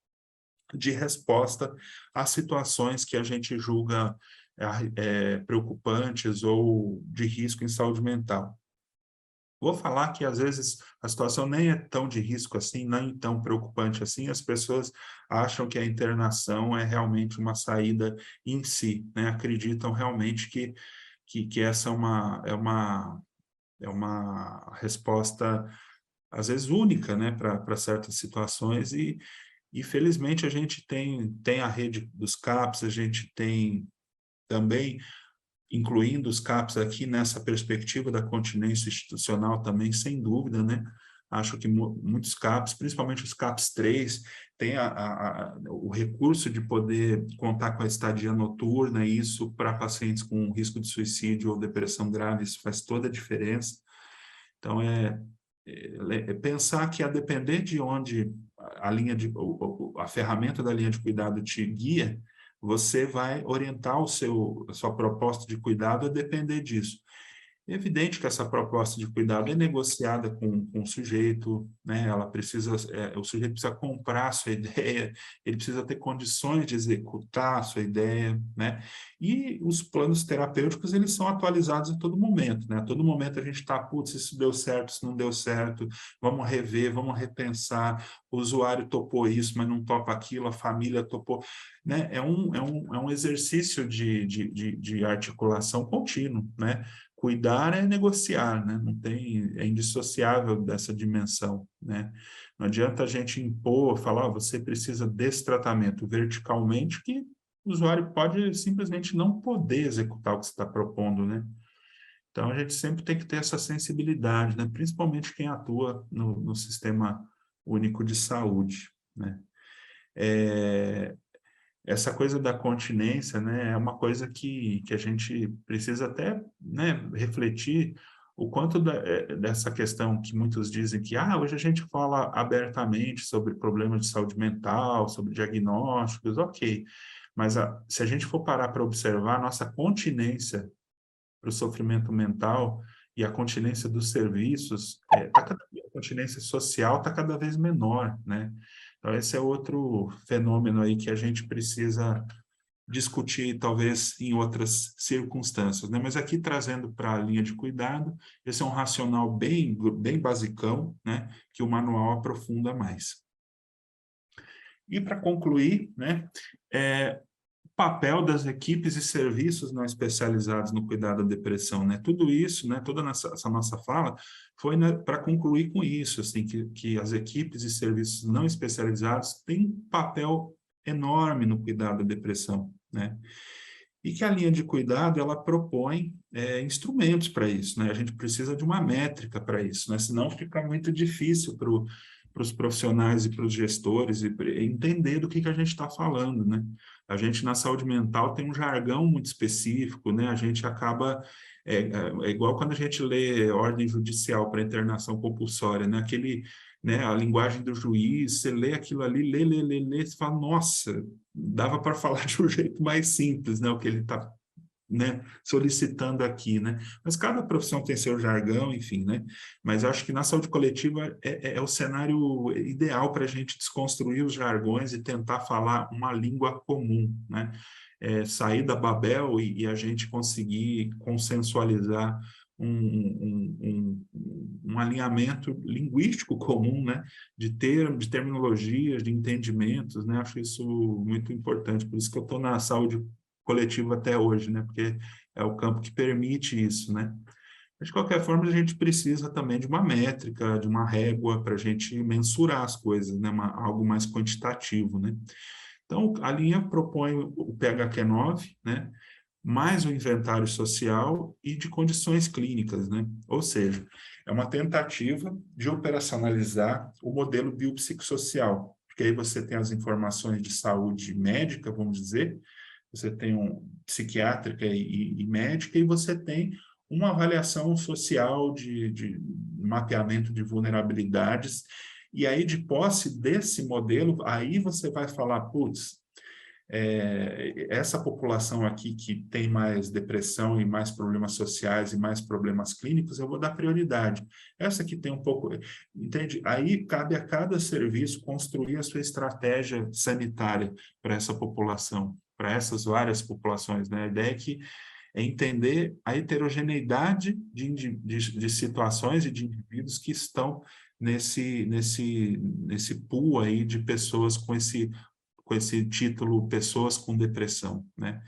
de resposta a situações que a gente julga preocupantes ou de risco em saúde mental. Vou falar que, às vezes, a situação nem é tão de risco assim, nem tão preocupante assim, as pessoas acham que a internação é realmente uma saída em si, né? Acreditam realmente que essa é uma resposta, às vezes, única, né, para certas situações, e felizmente a gente tem a rede dos CAPs, a gente tem também incluindo os CAPs aqui nessa perspectiva da continência institucional também, sem dúvida, né? Acho que muitos CAPs, principalmente os CAPs 3, têm o recurso de poder contar com a estadia noturna, e isso para pacientes com risco de suicídio ou depressão grave, isso faz toda a diferença. Então, pensar que, a depender de onde a ferramenta da linha de cuidado te guia, você vai orientar a sua proposta de cuidado a depender disso. É evidente que essa proposta de cuidado é negociada com o sujeito, né? O sujeito precisa comprar a sua ideia, ele precisa ter condições de executar a sua ideia, né? E os planos terapêuticos, eles são atualizados a todo momento, né? A todo momento a gente está, putz, isso deu certo, isso não deu certo, vamos rever, vamos repensar, o usuário topou isso, mas não topa aquilo, a família topou, né? É um exercício de articulação contínuo, né? Cuidar é negociar, né? É indissociável dessa dimensão, né? Não adianta a gente impor, falar, você precisa desse tratamento verticalmente, que o usuário pode simplesmente não poder executar o que você está propondo, né? Então, a gente sempre tem que ter essa sensibilidade, né? Principalmente quem atua no Sistema Único de Saúde, né? Essa coisa da continência, né, é uma coisa que a gente precisa até, né, refletir o quanto dessa questão que muitos dizem que hoje a gente fala abertamente sobre problemas de saúde mental, sobre diagnósticos, ok, mas se a gente for parar para observar, a nossa continência para o sofrimento mental e a continência dos serviços, a continência social está cada vez menor, né? Então, esse é outro fenômeno aí que a gente precisa discutir, talvez, em outras circunstâncias, né? Mas aqui, trazendo para a linha de cuidado, esse é um racional bem basicão, né? Que o manual aprofunda mais. E, para concluir, né? Papel das equipes e serviços não especializados no cuidado da depressão, né? Tudo isso, né? Toda essa nossa fala foi, né, para concluir com isso, assim, que as equipes e serviços não especializados têm um papel enorme no cuidado da depressão, né? E que a linha de cuidado, ela propõe instrumentos para isso, né? A gente precisa de uma métrica para isso, né? Senão fica muito difícil para os profissionais e para os gestores entender do que a gente está falando, né? A gente, na saúde mental, tem um jargão muito específico, né? A gente acaba... É igual quando a gente lê ordem judicial para internação compulsória, né? A linguagem do juiz, você lê aquilo ali, lê, você fala, nossa, dava para falar de um jeito mais simples, né? O que ele está, né, solicitando aqui, né? Mas cada profissão tem seu jargão, enfim, né? Mas acho que na saúde coletiva é o cenário ideal para a gente desconstruir os jargões e tentar falar uma língua comum, né? Sair da Babel e a gente conseguir consensualizar um alinhamento linguístico comum, né? De terminologias, de entendimentos, né? Acho isso muito importante, por isso que eu estou na saúde coletivo até hoje, né? Porque é o campo que permite isso, né? Mas, de qualquer forma, a gente precisa também de uma métrica, de uma régua para a gente mensurar as coisas, né? Algo mais quantitativo, né? Então, a linha propõe o PHQ-9, né? Mais o inventário social e de condições clínicas, né? Ou seja, é uma tentativa de operacionalizar o modelo biopsicossocial, porque aí você tem as informações de saúde médica, vamos dizer, você tem psiquiátrica e médica, e você tem uma avaliação social de mapeamento de vulnerabilidades, e aí, de posse desse modelo, aí você vai falar, putz, essa população aqui que tem mais depressão e mais problemas sociais e mais problemas clínicos, eu vou dar prioridade. Essa que tem um pouco... Entende? Aí cabe a cada serviço construir a sua estratégia sanitária para essa população, para essas várias populações, né? A ideia é entender a heterogeneidade de situações e de indivíduos que estão nesse pool aí de pessoas com esse título, pessoas com depressão, né?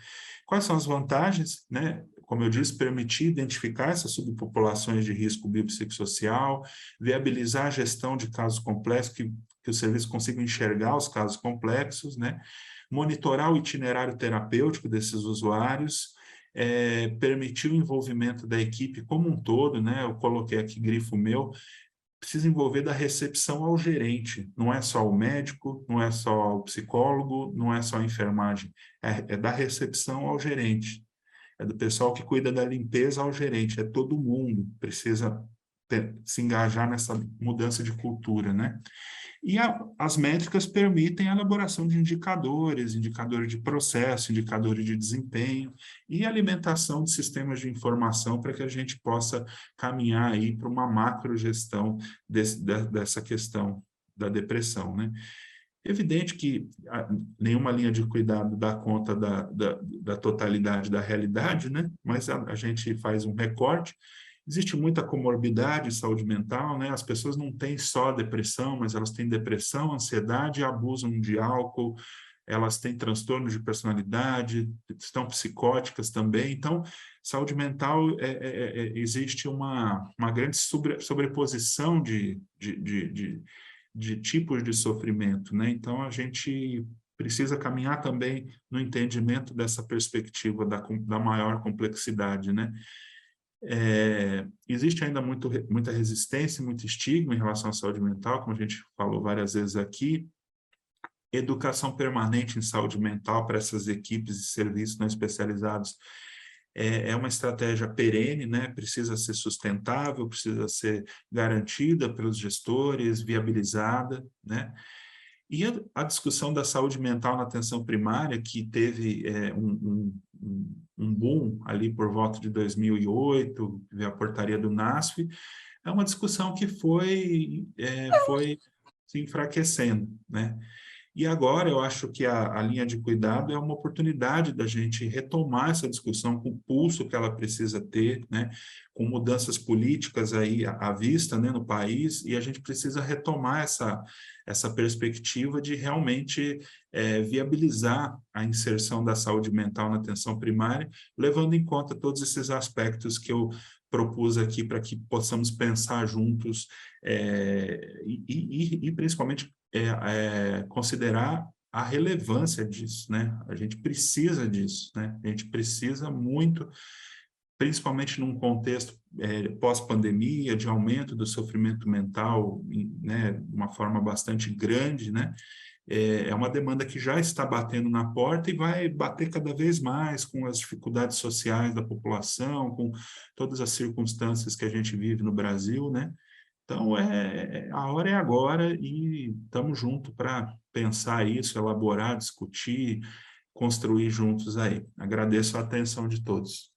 Quais são as vantagens, né? Como eu disse, permitir identificar essas subpopulações de risco biopsicossocial, viabilizar a gestão de casos complexos, que o serviço consiga enxergar os casos complexos, né? Monitorar o itinerário terapêutico desses usuários, permitir o envolvimento da equipe como um todo, né? Eu coloquei aqui grifo meu, precisa envolver da recepção ao gerente, não é só o médico, não é só o psicólogo, não é só a enfermagem, é da recepção ao gerente, é do pessoal que cuida da limpeza ao gerente, é todo mundo precisa se engajar nessa mudança de cultura, né? E as métricas permitem a elaboração de indicadores, indicadores de processo, indicadores de desempenho e alimentação de sistemas de informação para que a gente possa caminhar aí para uma macrogestão dessa questão da depressão, né? Evidente que nenhuma linha de cuidado dá conta da totalidade da realidade, né? Mas a gente faz um recorte. Existe muita comorbidade em saúde mental, né? As pessoas não têm só depressão, mas elas têm depressão, ansiedade, abusam de álcool, elas têm transtornos de personalidade, estão psicóticas também. Então, saúde mental, existe uma grande sobreposição de tipos de sofrimento, né? Então, a gente precisa caminhar também no entendimento dessa perspectiva da maior complexidade, né? Existe ainda muita resistência, muito estigma em relação à saúde mental, como a gente falou várias vezes aqui. Educação permanente em saúde mental para essas equipes e serviços não especializados é uma estratégia perene, né? Precisa ser sustentável, precisa ser garantida pelos gestores, viabilizada, né? E a discussão da saúde mental na atenção primária, que teve um boom ali por volta de 2008, a portaria do NASF, é uma discussão que foi se enfraquecendo, né? E agora eu acho que a linha de cuidado é uma oportunidade da gente retomar essa discussão com o pulso que ela precisa ter, né? Com mudanças políticas aí à vista, né, no país, e a gente precisa retomar essa perspectiva de realmente viabilizar a inserção da saúde mental na atenção primária, levando em conta todos esses aspectos que eu propus aqui para que possamos pensar juntos e principalmente considerar a relevância disso, né? A gente precisa disso, né? A gente precisa muito, principalmente num contexto pós-pandemia, de aumento do sofrimento mental, né? De uma forma bastante grande, né? É uma demanda que já está batendo na porta e vai bater cada vez mais com as dificuldades sociais da população, com todas as circunstâncias que a gente vive no Brasil, né? Então, a hora é agora e estamos juntos para pensar isso, elaborar, discutir, construir juntos aí. Agradeço a atenção de todos.